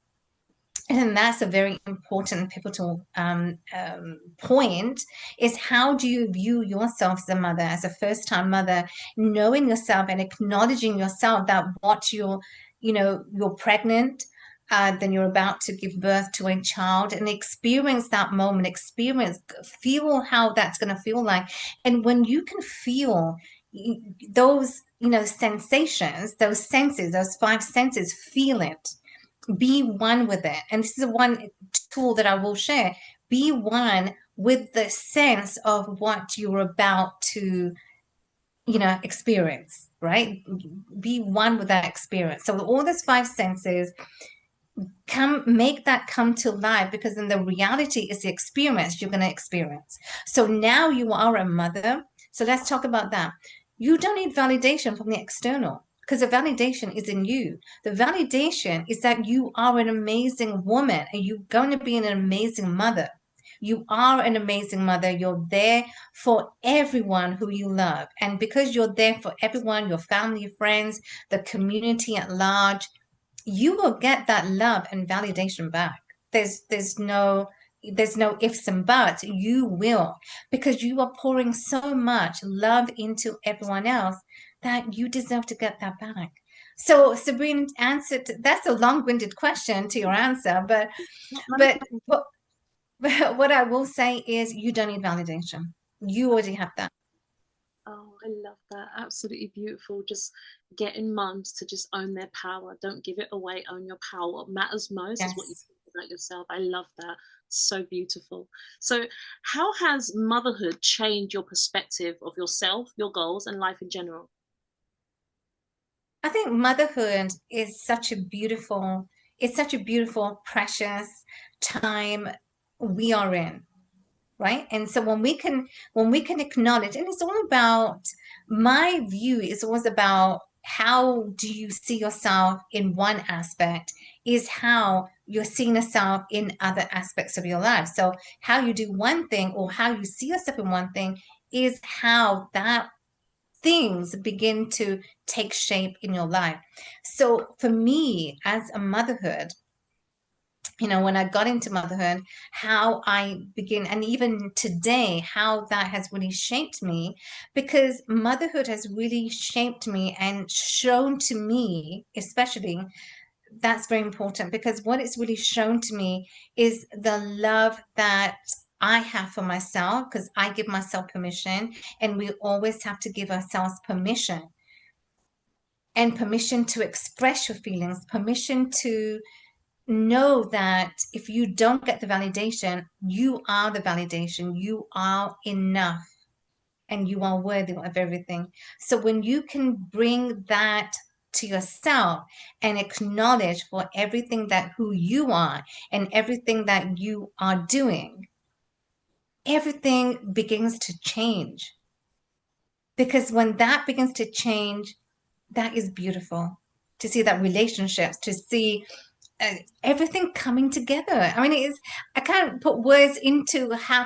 And that's a very important pivotal point, is how do you view yourself as a mother, as a first-time mother, knowing yourself and acknowledging yourself that what you're pregnant, then you're about to give birth to a child, and experience that moment, feel how that's going to feel like. And when you can feel those, sensations, those senses, those five senses, feel it, be one with it. And this is one tool that I will share. Be one with the sense of what you're about to, experience, right? Be one with that experience. So all those five senses, make that come to life, because then the reality is the experience you're going to experience. So now you are a mother. So let's talk about that. You don't need validation from the external, because the validation is in you. The validation is that you are an amazing woman and you're going to be an amazing mother. You are an amazing mother. You're there for everyone who you love. And because you're there for everyone, your family, friends, the community at large, you will get that love and validation back. There's no ifs and buts. You will, because you are pouring so much love into everyone else that you deserve to get that back. So Sabrina answered, that's a long-winded question to your answer, but Not none of but what, what I will say is you don't need validation. You already have that. Oh, I love that. Absolutely beautiful. Just getting mums to just own their power. Don't give it away. Own your power. What matters most is what you Yes. think about yourself. I love that. So beautiful. So, how has motherhood changed your perspective of yourself, your goals, and life in general? I think motherhood is such a beautiful, precious time we are in, right? And so when we can acknowledge, and it's all about, my view is always about how do you see yourself in one aspect is how you're seeing yourself in other aspects of your life. So how you do one thing or how you see yourself in one thing is how that things begin to take shape in your life. So for me, as a motherhood, when I got into motherhood, how I begin, and even today, how that has really shaped me, because motherhood has really shaped me and shown to me, especially, that's very important, because what it's really shown to me is the love that I have for myself, because I give myself permission, and we always have to give ourselves permission, and permission to express your feelings, permission to know that if you don't get the validation, you are the validation, you are enough, and you are worthy of everything. So when you can bring that to yourself and acknowledge for everything that who you are and everything that you are doing, everything begins to change. Because when that begins to change, that is beautiful to see that relationships, to see everything coming together. I mean, it is, I can't put words into how,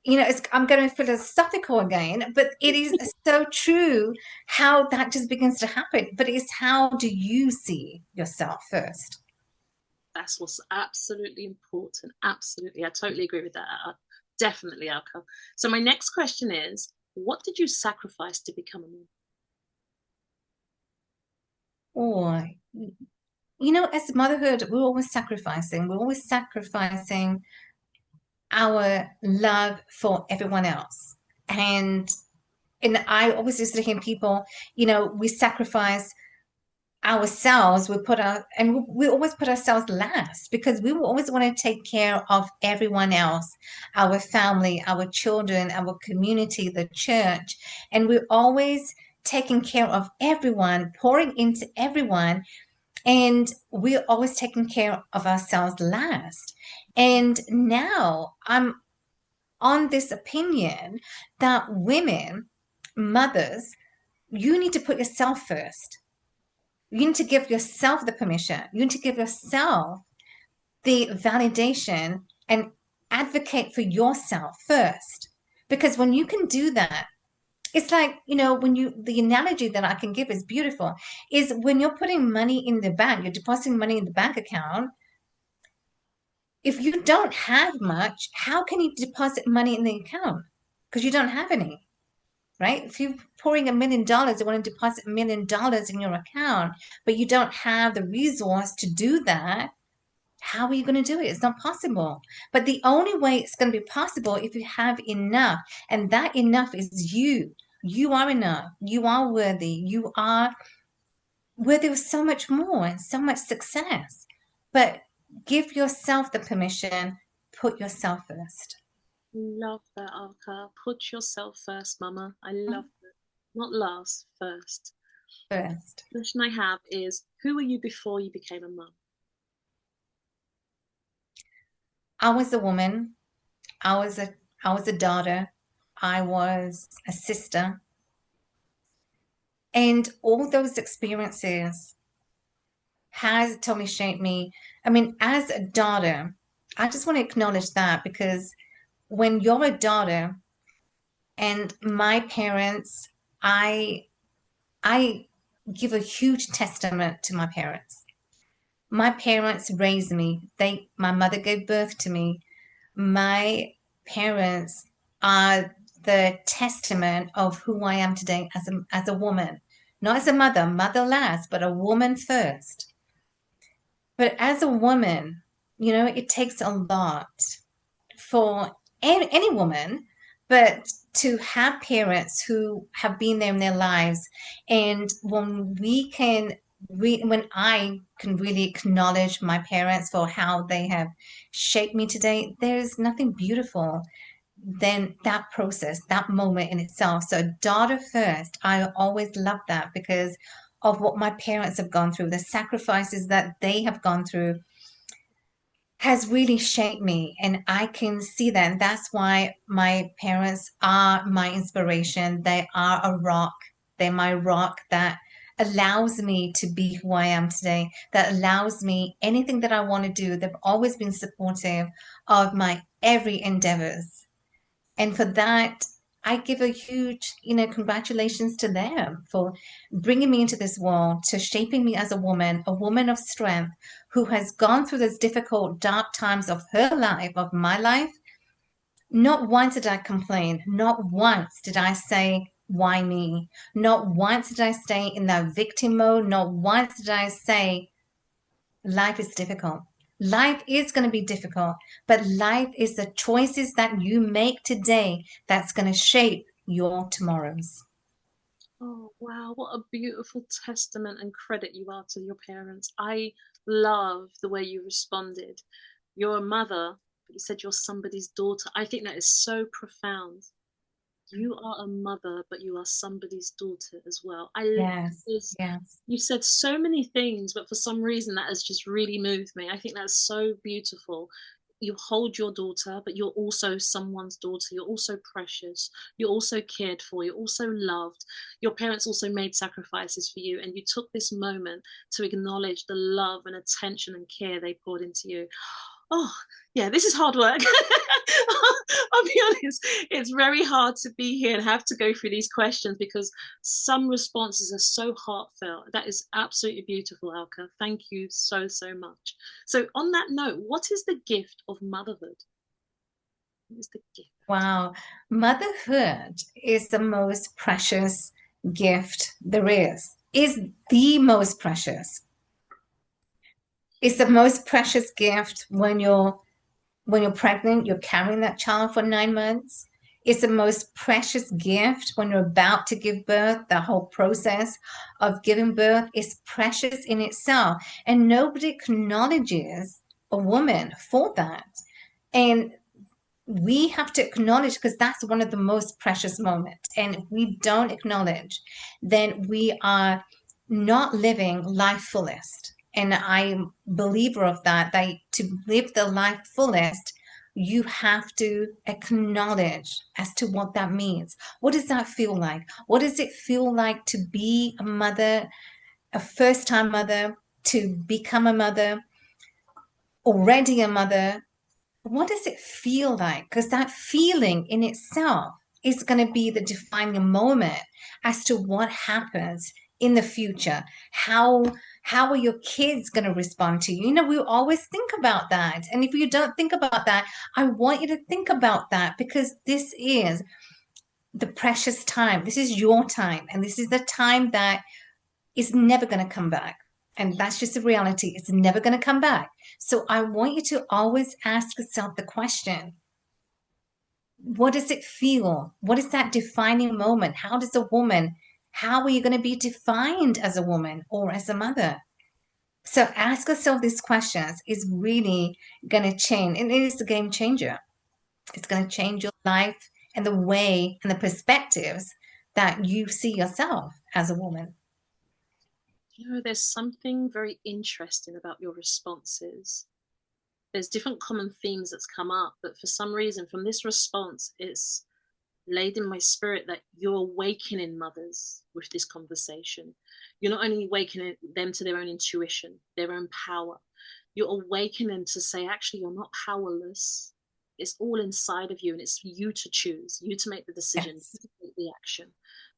I'm going philosophical again, but it is so true how that just begins to happen. But it's how do you see yourself first? That's what's absolutely important. Absolutely. I totally agree with that. Definitely, Alka. So my next question is, what did you sacrifice to become a mom? Or, as motherhood, we're always sacrificing our love for everyone else. And I always used to hear people, we sacrifice ourselves, we always put ourselves last, because we always want to take care of everyone else, our family, our children, our community, the church, and we're always taking care of everyone, pouring into everyone, and we're always taking care of ourselves last. And now I'm on this opinion that women, mothers, you need to put yourself first. You need to give yourself the permission. You need to give yourself the validation and advocate for yourself first. Because when you can do that, it's like, the analogy that I can give is beautiful, is when you're putting money in the bank, you're depositing money in the bank account. If you don't have much, how can you deposit money in the account? Because you don't have any. Right? If you're pouring $1 million, you want to deposit $1 million in your account, but you don't have the resource to do that, how are you going to do it? It's not possible. But the only way it's going to be possible if you have enough, and that enough is you. You are enough. You are worthy. You are worthy of so much more and so much success. But give yourself the permission, put yourself first. Love that, Alka. Put yourself first, Mama. I love that. Not last, first. First. The question I have is, who were you before you became a mum? I was a woman. I was a daughter. I was a sister. And all those experiences has totally shaped me. I mean, as a daughter, I just want to acknowledge that, because when you're a daughter, and my parents, I I give a huge testament to my parents. My parents raised me. My mother gave birth to me. My parents are the testament of who I am today as a woman, not as a mother last, but a woman first. But as a woman, it takes a lot for any woman, but to have parents who have been there in their lives. And when I can really acknowledge my parents for how they have shaped me today, there's nothing beautiful than that process, that moment in itself. So daughter first, I always love that, because of what my parents have gone through, the sacrifices that they have gone through has really shaped me, and I can see that. And that's why my parents are my inspiration. They are a rock. They're my rock that allows me to be who I am today, that allows me anything that I want to do. They've always been supportive of my every endeavors. And for that, I give a huge, congratulations to them for bringing me into this world, to shaping me as a woman of strength who has gone through those difficult, dark times of her life, of my life. Not once did I complain. Not once did I say, why me? Not once did I stay in that victim mode. Not once did I say, life is difficult. Life is going to be difficult, but life is the choices that you make today that's going to shape your tomorrows. Oh, wow. What a beautiful testament and credit you are to your parents. I love the way you responded. You're a mother, but you said you're somebody's daughter. I think that is so profound. You are a mother, but you are somebody's daughter as well. Yes, Is yes. you said so many things, but for some reason that has just really moved me. I think that's so beautiful. You hold your daughter, but you're also someone's daughter. You're also precious. You're also cared for. You're also loved. Your parents also made sacrifices for you, and you took this moment to acknowledge the love and attention and care they poured into you. Oh, yeah, this is hard work. I'll be honest, it's very hard to be here and have to go through these questions because some responses are so heartfelt. That is absolutely beautiful, Alka. Thank you so, so much. So, on that note, what is the gift of motherhood? What is the gift? Wow. Motherhood is the most precious gift there is the most precious. It's the most precious gift when you're pregnant, you're carrying that child for 9 months. It's the most precious gift when you're about to give birth. The whole process of giving birth is precious in itself. And nobody acknowledges a woman for that. And we have to acknowledge, because that's one of the most precious moments. And if we don't acknowledge, then we are not living life fullest. And I'm a believer of that to live the life fullest, you have to acknowledge as to what that means. What does that feel like? What does it feel like to be a mother, a first-time mother, to become a mother, already a mother? What does it feel like? Because that feeling in itself is going to be the defining moment as to what happens in the future. How are your kids going to respond to you? We always think about that. And if you don't think about that, I want you to think about that, because this is the precious time. This is your time. And this is the time that is never going to come back. And that's just the reality. It's never going to come back. So I want you to always ask yourself the question, what does it feel? What is that defining moment? How are you going to be defined as a woman or as a mother? So ask yourself these questions. Is really going to change. And it is a game changer. It's going to change your life and the way and the perspectives that you see yourself as a woman. There's something very interesting about your responses. There's different common themes that's come up, but for some reason, from this response, it's laid in my spirit that you're awakening mothers with this conversation. You're not only awakening them to their own intuition, their own power, you're awakening to say, actually, you're not powerless. It's all inside of you, and it's you to choose, you to make the decision, Yes. you to take the action.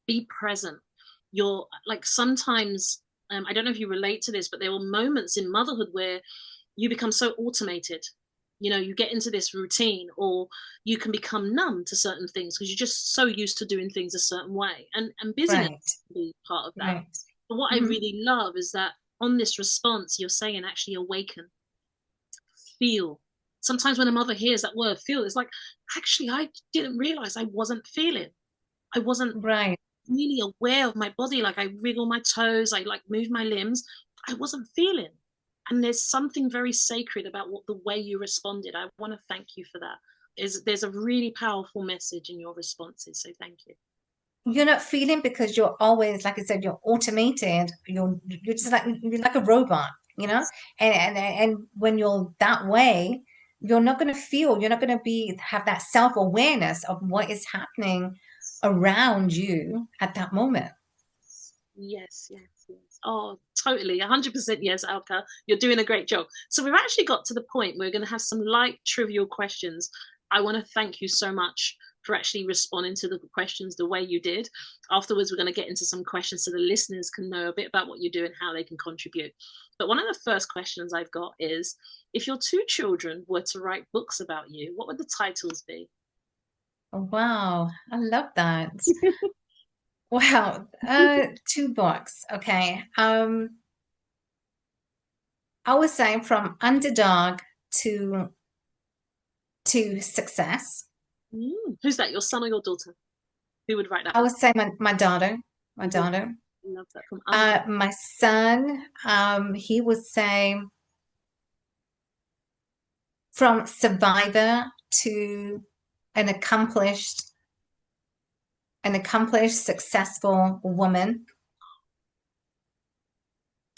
Be present. You're like sometimes, I don't know if you relate to this, but there were moments in motherhood where you become so automated. You get into this routine, or you can become numb to certain things because you're just so used to doing things a certain way, and busyness Right. can be part of that. Right. But what I Mhm. really love is that on this response you're saying, actually awaken, feel. Sometimes when a mother hears that word feel, it's like, actually I didn't realize I wasn't feeling. I wasn't Right. really aware of my body. Like I wriggle my toes, I like move my limbs. I wasn't feeling. And there's something very sacred about the way you responded. I want to thank you for that. There's a really powerful message in your responses. So thank you. You're not feeling because you're always, like I said, you're automated. You're just like you're like a robot, you know. And when you're that way, you're not going to feel. You're not going to be have that self-awareness of what is happening around you at that moment. Yes, yes, yes. Oh, totally. 100% yes, Alka. You're doing a great job. So we've actually got to the point where we're going to have some light trivial questions. I want to thank you so much for actually responding to the questions the way you did. Afterwards, we're going to get into some questions so the listeners can know a bit about what you do and how they can contribute. But one of the first questions I've got is, if your two children were to write books about you, what would the titles be? Oh, wow, I love that. Wow, two books. Okay. I would say from underdog to success. Who's that? Your son or your daughter? Who would write that I book? would say my daughter, my Your daughter. daughter. Love that. From under. My son, he would say from survivor to an accomplished, successful woman.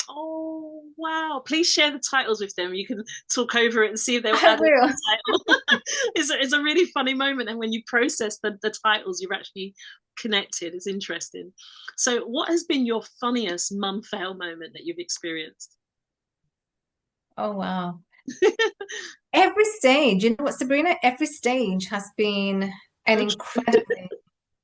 Oh wow! Please share the titles with them. You can talk over it and see if they'll I add a will. new title. It's a really funny moment, and when you process the titles, you've actually connected. It's interesting. So, what has been your funniest mum fail moment that you've experienced? Oh, wow. Every stage, you know what, Sabrina? Every stage has been an So incredibly,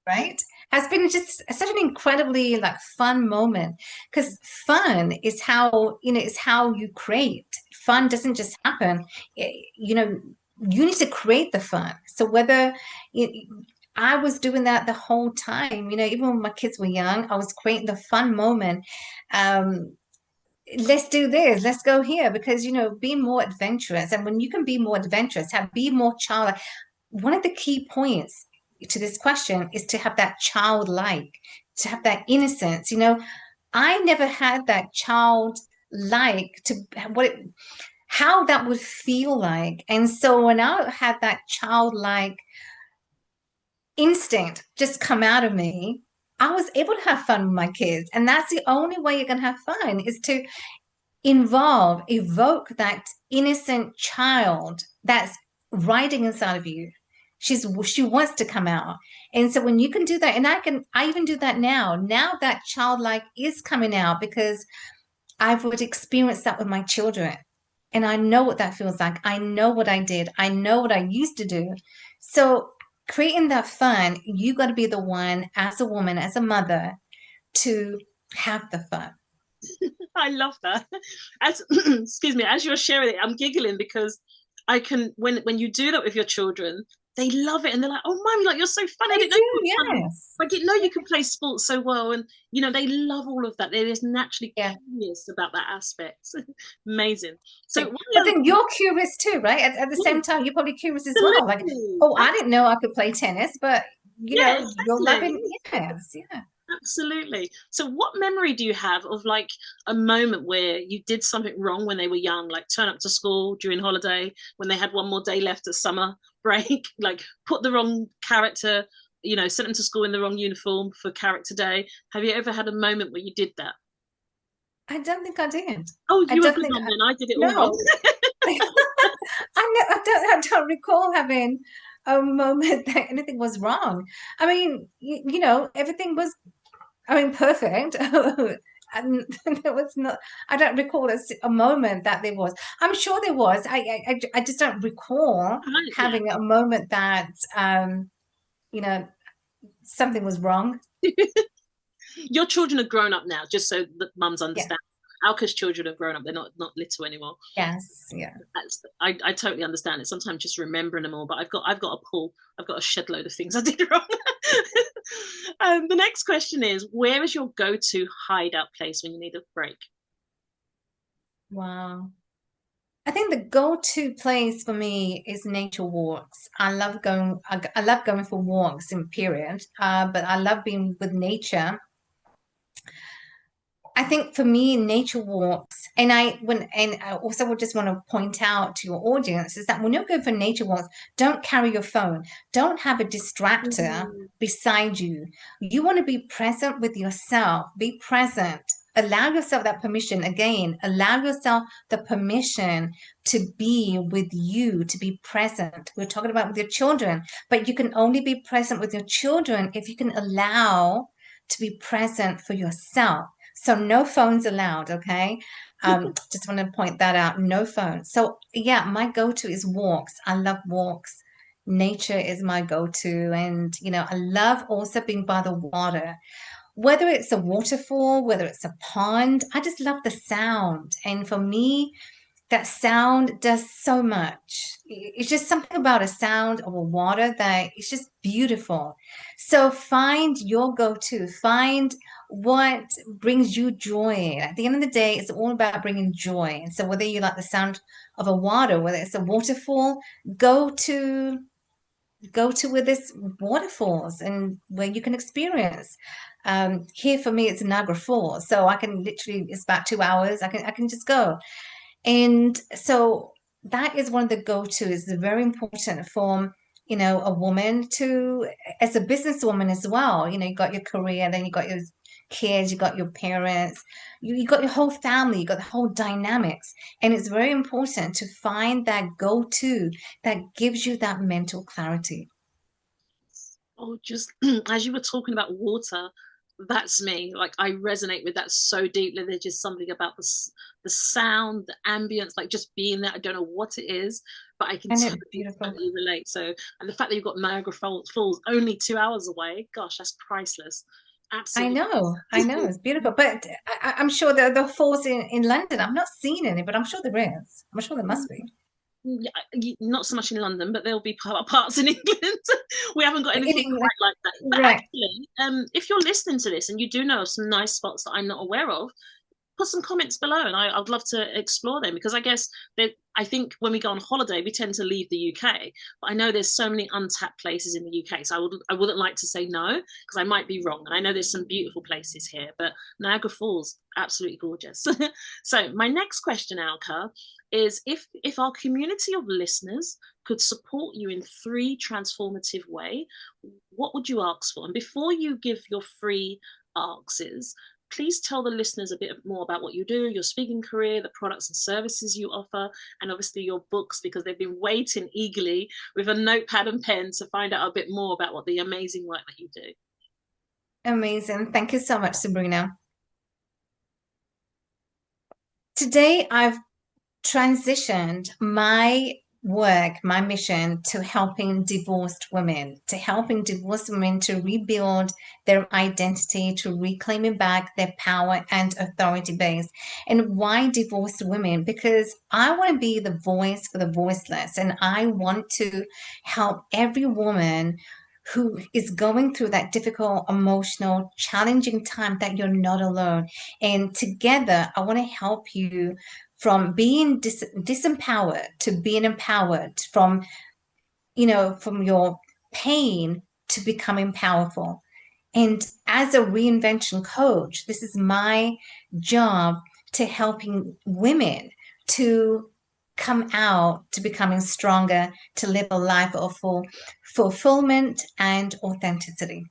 right? Has been just such an incredibly like fun moment because fun is how, is how you create. Fun doesn't just happen. You need to create the fun. So whether it, I was doing that the whole time, even when my kids were young, I was creating the fun moment. Um, let's do this, let's go here, because be more adventurous. And when you can be more adventurous, be more child, one of the key points to this question is to have that childlike, to have that innocence. I never had that childlike to how that would feel like. And so when I had that childlike instinct just come out of me, I was able to have fun with my kids. And that's the only way you're going to have fun, is to evoke that innocent child that's riding inside of you. She wants to come out. And so when you can do that, and I even do that now that childlike is coming out because I've would experience that with my children. And I know what that feels like. I know what I did. I know what I used to do. So creating that fun, you got to be the one as a woman, as a mother, to have the fun. I love that. As excuse me, as you're sharing it, I'm giggling because I can when you do that with your children, they love it and they're like, "Oh, mommy, like you're so funny. I They didn't know do, you were funny. yes. I didn't know you could play sports so well." And they love all of that. They're just naturally Yeah. curious about that aspect. Amazing. So one But of the other then things, you're curious too, right? At the same yeah, time, you're probably curious as well. Like, absolutely, oh, I didn't know I could play tennis, but yeah, you're exactly. loving, yes, yeah. Absolutely. So, what memory do you have of like a moment where you did something wrong when they were young, like turn up to school during holiday when they had one more day left at summer break, like put the wrong character, sent them to school in the wrong uniform for character day? Have you ever had a moment where you did that? I don't think I did. Oh, I you were don't good think on then. I did it all wrong. no. I don't recall having a moment that anything was wrong. I mean, everything was, perfect. And there was not, I don't recall a moment that there was. I'm sure there was. I just don't recall Right, yeah. having a moment that, you know, something was wrong. Your children are grown up now, just so that mums Yeah. understand. Alka's children are grown up; they're not little anymore. Yes. Yeah. I totally understand it. Sometimes just remembering them all, but I've got a pull. I've got a shed load of things I did wrong. The next question is: where is your go-to hideout place when you need a break? Wow. I think the go-to place for me is nature walks. I love going for walks in period. But I love being with nature. I think for me, nature walks, and I also would just want to point out to your audience is that when you're going for nature walks, don't carry your phone. Don't have a distractor Mm, beside you. You want to be present with yourself. Be present. Allow yourself that permission. Again, allow yourself the permission to be with you, to be present. We're talking about with your children, but you can only be present with your children if you can allow to be present for yourself. So no phones allowed, okay? Just want to point that out. No phones. So yeah, my go-to is walks. I love walks, nature is my go-to. And, I love also being by the water, whether it's a waterfall, whether it's a pond. I just love the sound. And for me, that sound does so much. It's just something about a sound of a water that it's just beautiful. So find your go-to, find what brings you joy. At the end of the day, it's all about bringing joy. And so whether you like the sound of a water, whether it's a waterfall, go to where there's waterfalls and where you can experience. Here for me, it's Niagara Falls, so I can literally, it's about 2 hours. I can just go. And so that is one of the go-tos. It's very important for, a woman to, as a businesswoman as well. You got your career, then you got your kids, you got your parents, you got your whole family, you got the whole dynamics. And it's very important to find that go-to that gives you that mental clarity. Oh, just as you were talking about water, that's me. Like I resonate with that so deeply. There's just something about the sound, the ambience, like just being there. I don't know what it is, but I can And it's beautiful. totally relate. So, and the fact that you've got Niagara Falls only 2 hours away, gosh, that's priceless. Absolutely. I know, it's beautiful. But I'm sure the falls in London, I've not seen any, but I'm sure there is. I'm sure there must be. Yeah, not so much in London, but there'll be parts in England. We haven't got In anything England, quite like that. But right. actually, if you're listening to this and you do know of some nice spots that I'm not aware of, put some comments below, and I'd love to explore them, because I guess that I think when we go on holiday, we tend to leave the UK, but I know there's so many untapped places in the UK, so I wouldn't like to say no, because I might be wrong, and I know there's some beautiful places here, but Niagara Falls, absolutely gorgeous. So my next question, Alka, is if our community of listeners could support you in 3 transformative way, what would you ask for? And before you give your free answers, please tell the listeners a bit more about what you do, your speaking career, the products and services you offer, and obviously your books, because they've been waiting eagerly with a notepad and pen to find out a bit more about what the amazing work that you do. Amazing. Thank you so much, Sabrina. Today, I've transitioned my work, my mission to helping divorced women to rebuild their identity, to reclaiming back their power and authority base. And why divorced women? Because I want to be the voice for the voiceless, and I want to help every woman who is going through that difficult, emotional, challenging time, that you're not alone. And together, I want to help you from being disempowered to being empowered, from from your pain to becoming powerful. And as a reinvention coach, this is my job, to helping women to come out to becoming stronger, to live a life of fulfillment and authenticity.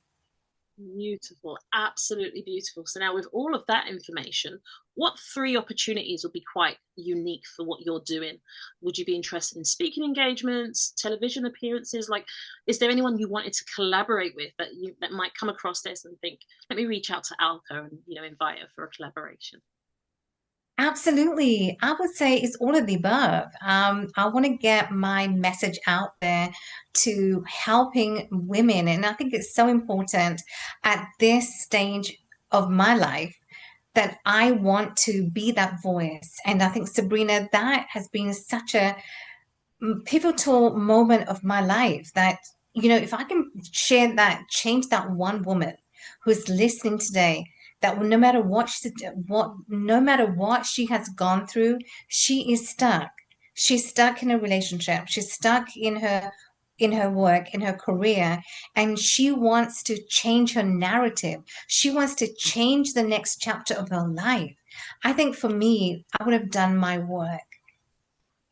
Beautiful, absolutely beautiful. So now with all of that information, what 3 opportunities would be quite unique for what you're doing? Would you be interested in speaking engagements, television appearances? Like, is there anyone you wanted to collaborate with that might come across this and think, let me reach out to Alka and invite her for a collaboration? Absolutely. I would say it's all of the above. I want to get my message out there to helping women. And I think it's so important at this stage of my life that I want to be that voice. And I think, Sabrina, that has been such a pivotal moment of my life, that, if I can share that, change that one woman who's listening today, that no matter no matter what she has gone through, she is stuck. She's stuck in a relationship. She's stuck in her work, in her career, and she wants to change her narrative. She wants to change the next chapter of her life. I think for me, I would have done my work.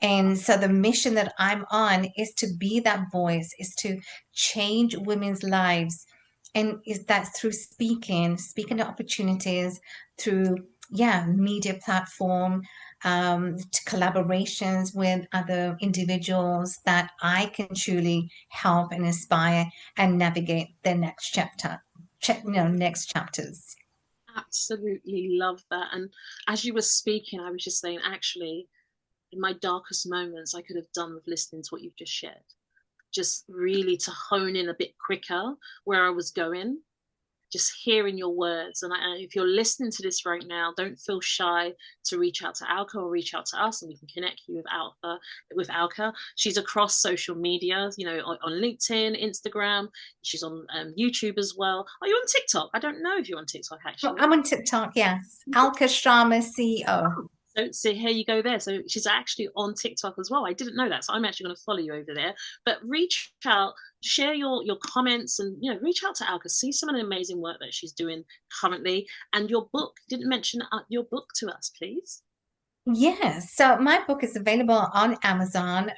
And so the mission that I'm on is to be that voice, is to change women's lives. And is that through speaking to opportunities, through, yeah, media platform, to collaborations with other individuals that I can truly help and inspire and navigate their next next chapters. Absolutely love that. And as you were speaking, I was just saying, actually, in my darkest moments, I could have done with listening to what you've just shared. just really to hone in a bit quicker where I was going, just hearing your words. And if you're listening to this right now, don't feel shy to reach out to Alka or reach out to us, and we can connect you with Alka. She's across social media, on LinkedIn, Instagram. She's on YouTube as well. Are you on TikTok? I don't know if you're on TikTok actually. I'm on TikTok, yes. Alka Sharma CEO. So here you go there. So she's actually on TikTok as well. I didn't know that. So I'm actually going to follow you over there. But reach out, share your comments, and reach out to Alka. See some of the amazing work that she's doing currently. And your book, you didn't mention your book to us, please. Yes, so my book is available on Amazon.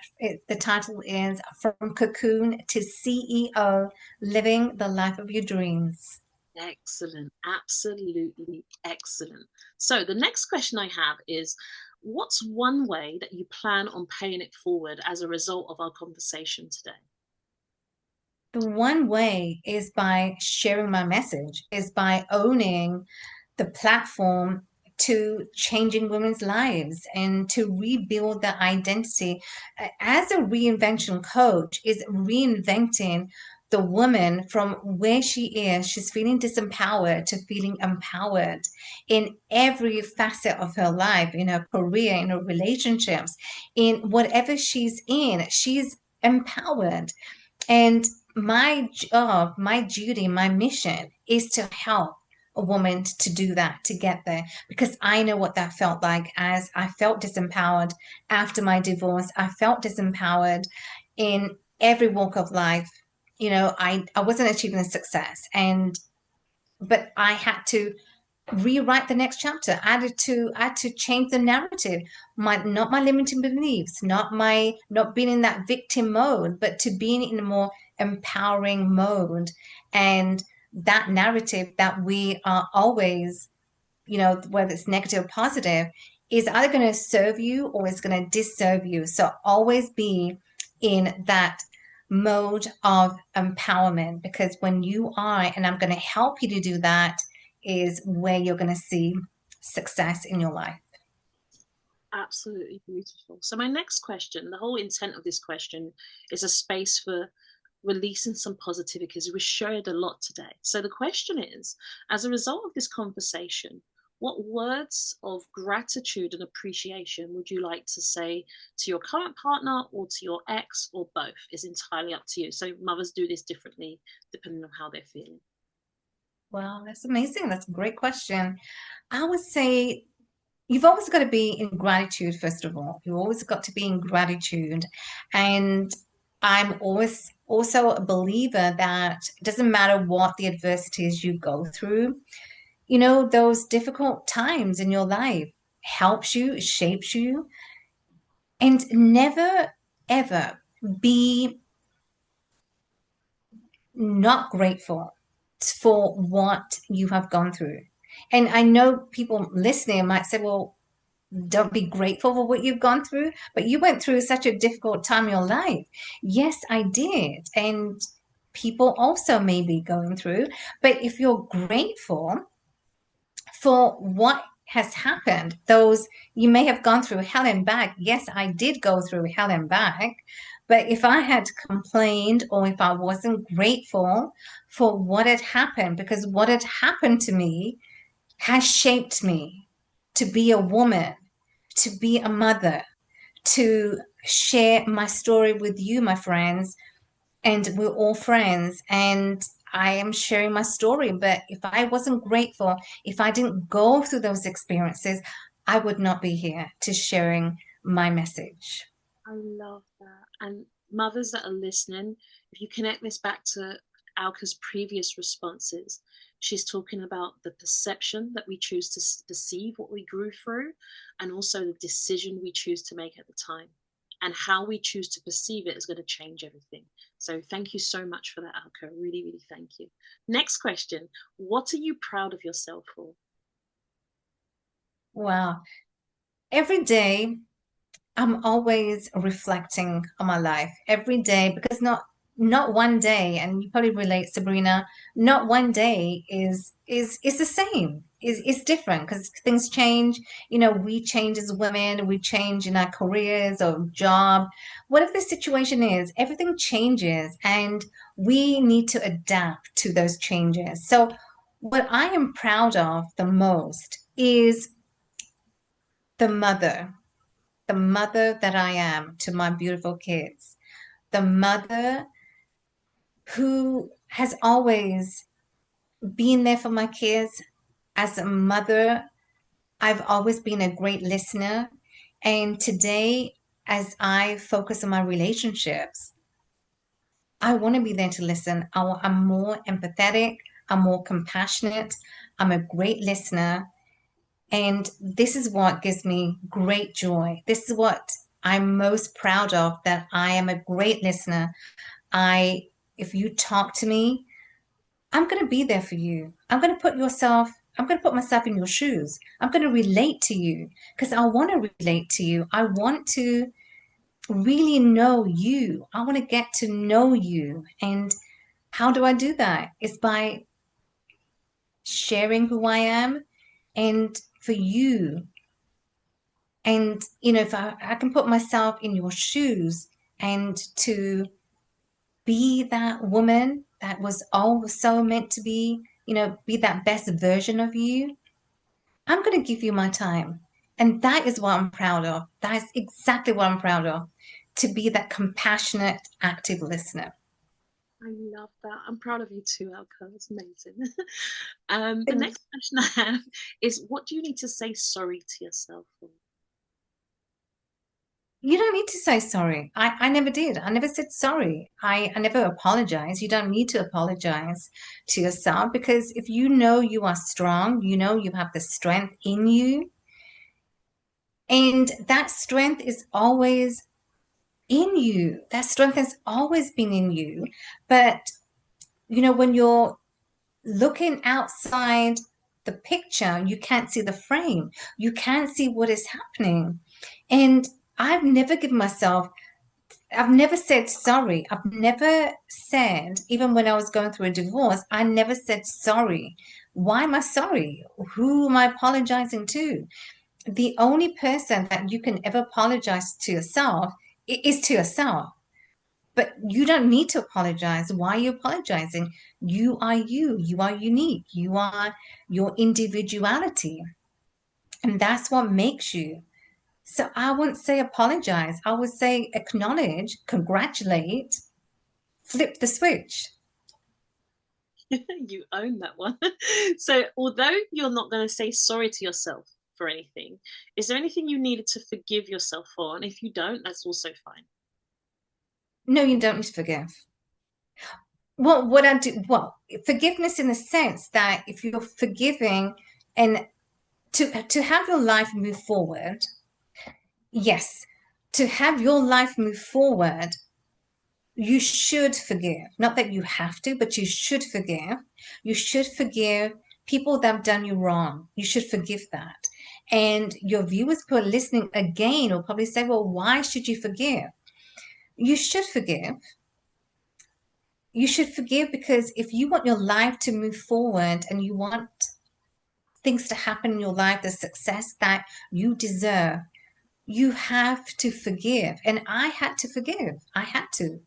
The title is From Cocoon to CEO, Living the Life of Your Dreams. Excellent. Absolutely excellent. So the next question I have is, what's one way that you plan on paying it forward as a result of our conversation today? The one way is by sharing my message, is by owning the platform to changing women's lives and to rebuild their identity. As a reinvention coach, is reinventing the woman from where she is. She's feeling disempowered to feeling empowered in every facet of her life, in her career, in her relationships, in whatever she's in. She's empowered. And my job, my duty, my mission is to help a woman to do that, to get there, because I know what that felt like. As I felt disempowered after my divorce, I felt disempowered in every walk of life. I wasn't achieving success, but I had to rewrite the next chapter. I had to change the narrative. Not my limiting beliefs, not being in that victim mode, but to being in a more empowering mode. And that narrative that we are always, whether it's negative or positive, is either going to serve you or it's going to disserve you. So always be in that mode of empowerment, because when you are, and I'm going to help you to do that, is where you're going to see success in your life. Absolutely beautiful. So my next question, the whole intent of this question is a space for releasing some positivity, because we shared a lot today. So the question is, as a result of this conversation, what words of gratitude and appreciation would you like to say to your current partner or to your ex, or both? Is entirely up to you. So mothers do this differently depending on how they're feeling. Well, that's amazing. That's a great question. I would say you've always got to be in gratitude, first of all. You've always got to be in gratitude. And I'm always also a believer that it doesn't matter what the adversities you go through, those difficult times in your life helps you, shapes you, and never ever be not grateful for what you have gone through. And I know people listening might say, well, don't be grateful for what you've gone through, but you went through such a difficult time in your life. Yes, I did. And people also may be going through, but if you're grateful for what has happened, those you may have gone through hell and back. Yes, I did go through hell and back. But if I had complained or if I wasn't grateful for what had happened, because what had happened to me has shaped me to be a woman, to be a mother, to share my story with you, my friends, and we're all friends. And I am sharing my story. But if I wasn't grateful, if I didn't go through those experiences, I would not be here to sharing my message. I love that. And mothers that are listening, if you connect this back to Alka's previous responses, she's talking about the perception that we choose to perceive what we grew through, and also the decision we choose to make at the time. And how we choose to perceive it is going to change everything. So thank you so much for that, Alka. Really, really thank you. Next question. What are you proud of yourself for? Wow. Every day, I'm always reflecting on my life every day, because not one day, and you probably relate, Sabrina, not one day is the same. Is different because things change. You know, we change as women, we change in our careers or job. Whatever the situation is, everything changes and we need to adapt to those changes. So what I am proud of the most is the mother, the mother that I am to my beautiful kids, the mother who has always been there for my kids. As a mother, I've always been a great listener. And today, as I focus on my relationships, I want to be there to listen. I'm more empathetic, I'm more compassionate, I'm a great listener. And this is what gives me great joy. This is what I'm most proud of, that I am a great listener. If you talk to me, I'm going to be there for you. I'm going to put myself in your shoes. I'm going to relate to you because I want to relate to you. I want to really know you. I want to get to know you. And how do I do that? It's by sharing who I am and for you. And, you know, if I can put myself in your shoes and to be that woman that was always so meant to be, you know, be that best version of you, I'm going to give you my time. And that is what I'm proud of. That is exactly what I'm proud of, to be that compassionate, active listener. I love that. I'm proud of you too, Alka. It's amazing. The And next question I have is, what do you need to say sorry to yourself for? you don't need to say sorry. I never did. I never said sorry. I never apologized. You don't need to apologize to yourself because if you know you are strong, you know you have the strength in you, and that strength is always in you. That strength has always been in you. But, you know, when you're looking outside the picture, you can't see the frame. You can't see what is happening. And I've never given myself, I've never said sorry. I've never said, even when I was going through a divorce, I never said sorry. Why am I sorry? Who am I apologizing to? The only person that you can ever apologize to yourself is to yourself. But you don't need to apologize. Why are you apologizing? You are you. You are unique. You are your individuality. And that's what makes you. So I wouldn't say apologize. I would say acknowledge, congratulate, flip the switch. You own that one. So, although you're not going to say sorry to yourself for anything, is there anything you needed to forgive yourself for? And if you don't, that's also fine. No, you don't need to forgive. Well, what I do, well, forgiveness in the sense that if you're forgiving and to have your life move forward, yes, to have your life move forward, you should forgive. Not that you have to, but you should forgive. You should forgive people that have done you wrong. You should forgive that. And your viewers who are listening again will probably say, well, why should you forgive? You should forgive. You should forgive because if you want your life to move forward and you want things to happen in your life, the success that you deserve, you have to forgive. And I had to forgive. I had to.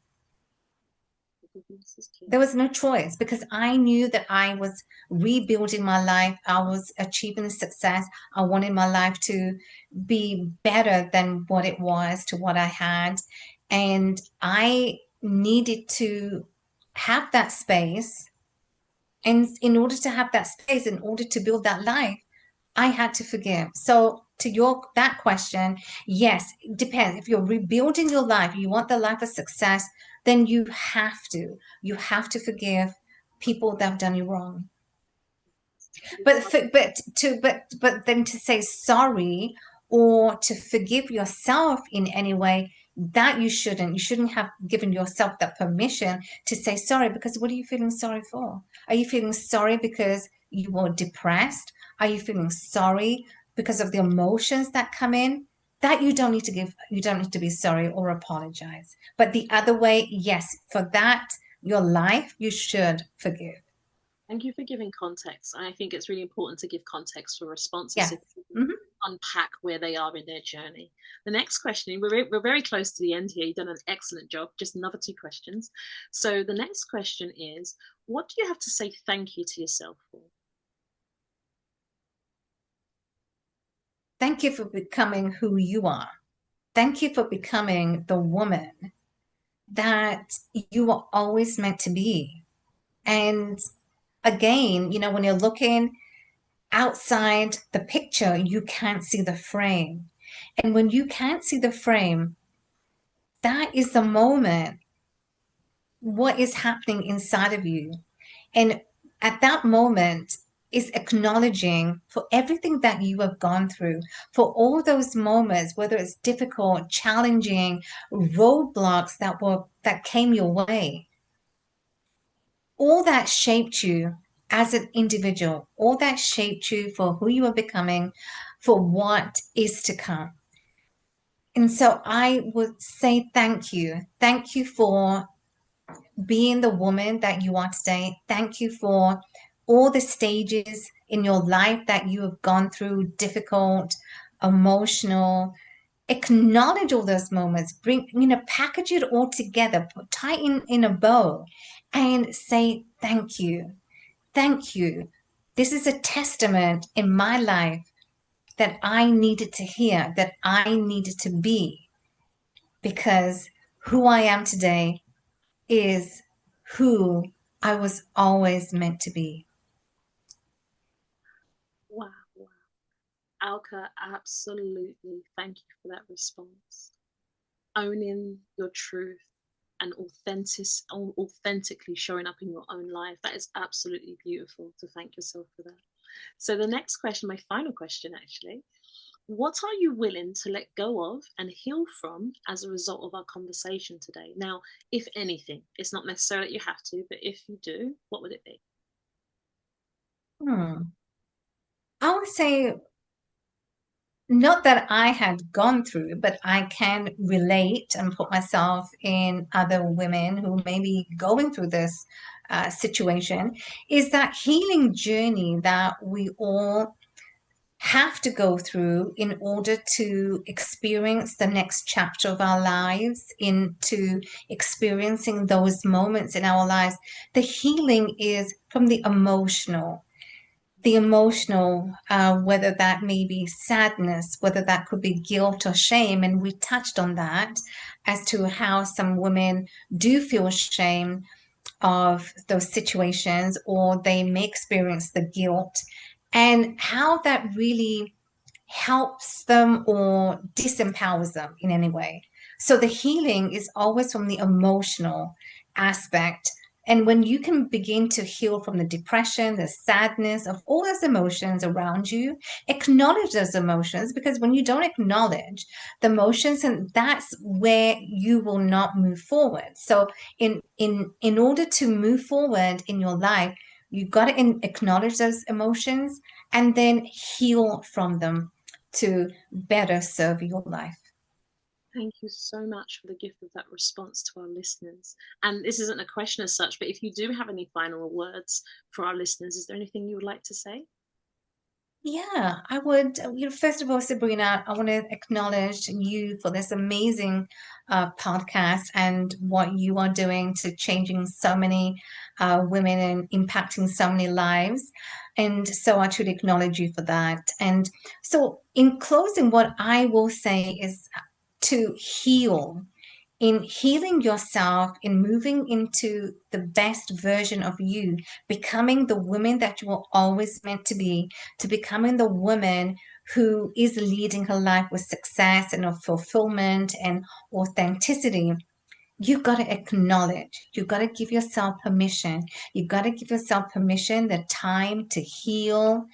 Forgiveness is key. There was no choice because I knew that I was rebuilding my life. I was achieving the success. I wanted my life to be better than what it was to what I had. And I needed to have that space. And in order to have that space, in order to build that life, I had to forgive. So to your that question, yes, it depends. If you're rebuilding your life, you want the life of success, then you have to forgive people that have done you wrong. But then to say sorry or to forgive yourself in any way, that you shouldn't have given yourself that permission to say sorry, because what are you feeling sorry for? Are you feeling sorry because you were depressed? Are you feeling sorry because of the emotions that come in? that you don't need to give, you don't need to be sorry or apologize. But the other way, yes, for that, your life, you should forgive. Thank you for giving context. I think it's really important to give context for responses Yeah. so people Hmm. unpack where they are in their journey. The next question, we're very close to the end here. You've done an excellent job. Just another two questions. So the next question is, what do you have to say thank you to yourself for? Thank you for becoming who you are. Thank you for becoming the woman that you were always meant to be. And again, when you're looking outside the picture, you can't see the frame. And when you can't see the frame, that is the moment what is happening inside of you. And at that moment is acknowledging for everything that you have gone through, for all those moments, whether it's difficult, challenging, roadblocks that came your way. All that shaped you as an individual, all that shaped you for who you are becoming, for what is to come. And so I would say thank you. Thank you for being the woman that you are today. Thank you for all the stages in your life that you have gone through, difficult, emotional. Acknowledge all those moments, package it all together, tie in a bow, and say thank you. Thank you. This is a testament in my life that I needed to hear, that I needed to be, because who I am today is who I was always meant to be. Wow, wow. Alka, absolutely. Thank you for that response. Owning your truth and authentically showing up in your own life. That is absolutely beautiful, to thank yourself for that. So the next question, my final question actually, what are you willing to let go of and heal from as a result of our conversation today? Now, if anything, it's not necessarily that you have to, but if you do, what would it be? Hmm. I would say not that I had gone through, but I can relate and put myself in other women who may be going through this situation, is that healing journey that we all have to go through in order to experience the next chapter of our lives, into experiencing those moments in our lives. The healing is from whether that may be sadness, whether that could be guilt or shame. And we touched on that as to how some women do feel shame of those situations, or they may experience the guilt, and how that really helps them or disempowers them in any way. So the healing is always from the emotional aspect. And when you can begin to heal from the depression, the sadness of all those emotions around you, acknowledge those emotions, because when you don't acknowledge the emotions, and that's where you will not move forward. So in order to move forward in your life, you got to acknowledge those emotions and then heal from them to better serve your life. Thank you so much for the gift of that response to our listeners. And this isn't a question as such, but if you do have any final words for our listeners, is there anything you would like to say? Yeah, I would. First of all, Sabrina, I want to acknowledge you for this amazing podcast and what you are doing to changing so many women and impacting so many lives. And so I should acknowledge you for that. And so, in closing, what I will say is to heal, in healing yourself, in moving into the best version of you, becoming the woman that you were always meant to be, to becoming the woman who is leading her life with success and of fulfillment and authenticity. You got to acknowledge, you got to give yourself permission. You got to give yourself permission, the time to heal.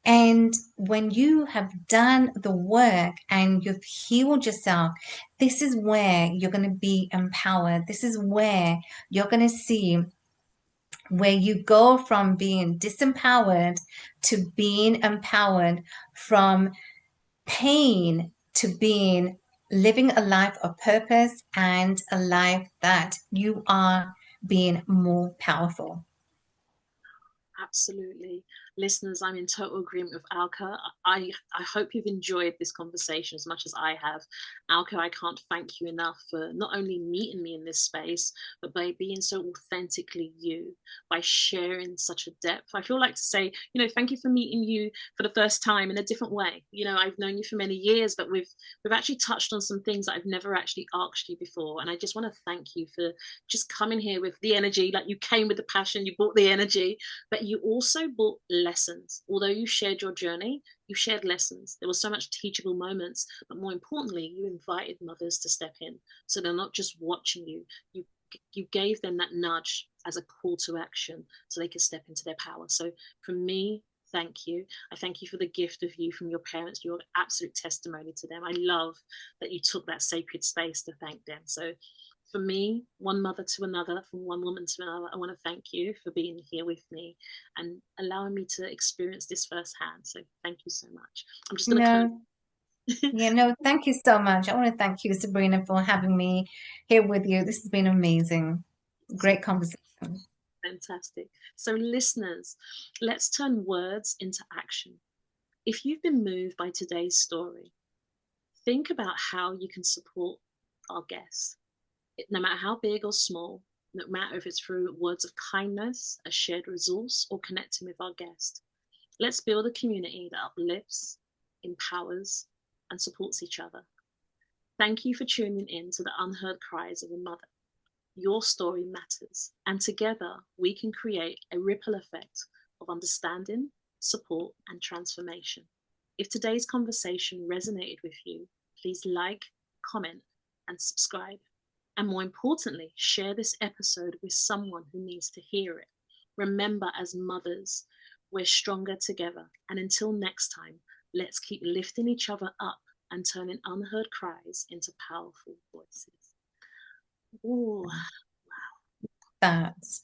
And when you have done the work and you've healed yourself, this is where you're going to be empowered. This is where you're going to see where you go from being disempowered to being empowered, from pain to being living a life of purpose and a life that you are being more powerful. Absolutely. Listeners, I'm in total agreement with Alka. I hope you've enjoyed this conversation as much as I have. Alka, I can't thank you enough for not only meeting me in this space, but by being so authentically you, by sharing such a depth. I feel like to say, thank you for meeting you for the first time in a different way. I've known you for many years, but we've actually touched on some things that I've never actually asked you before. And I just want to thank you for just coming here with the energy, like you came with the passion, you brought the energy, but you also brought lessons. Although you shared your journey, you shared lessons. There were so much teachable moments, but more importantly, you invited mothers to step in. So they're not just watching you. You gave them that nudge as a call to action so they could step into their power. So from me, thank you. I thank you for the gift of you from your parents, your absolute testimony to them. I love that you took that sacred space to thank them. So for me, one mother to another, from one woman to another, I want to thank you for being here with me and allowing me to experience this firsthand. So thank you so much. I'm just going to close. No, yeah, no, thank you so much. I want to thank you, Sabrina, for having me here with you. This has been amazing. Great conversation. Fantastic. So, listeners, let's turn words into action. If you've been moved by today's story, think about how you can support our guests, no matter how big or small, no matter if it's through words of kindness, a shared resource, or connecting with our guest. Let's build a community that uplifts, empowers, and supports each other. Thank you for tuning in to the Unheard Cries of a Mother. Your story matters, and together we can create a ripple effect of understanding, support, and transformation. If today's conversation resonated with you, please like, comment, and subscribe. And more importantly, share this episode with someone who needs to hear it. Remember, as mothers, we're stronger together. And until next time, let's keep lifting each other up and turning unheard cries into powerful voices. Ooh, That's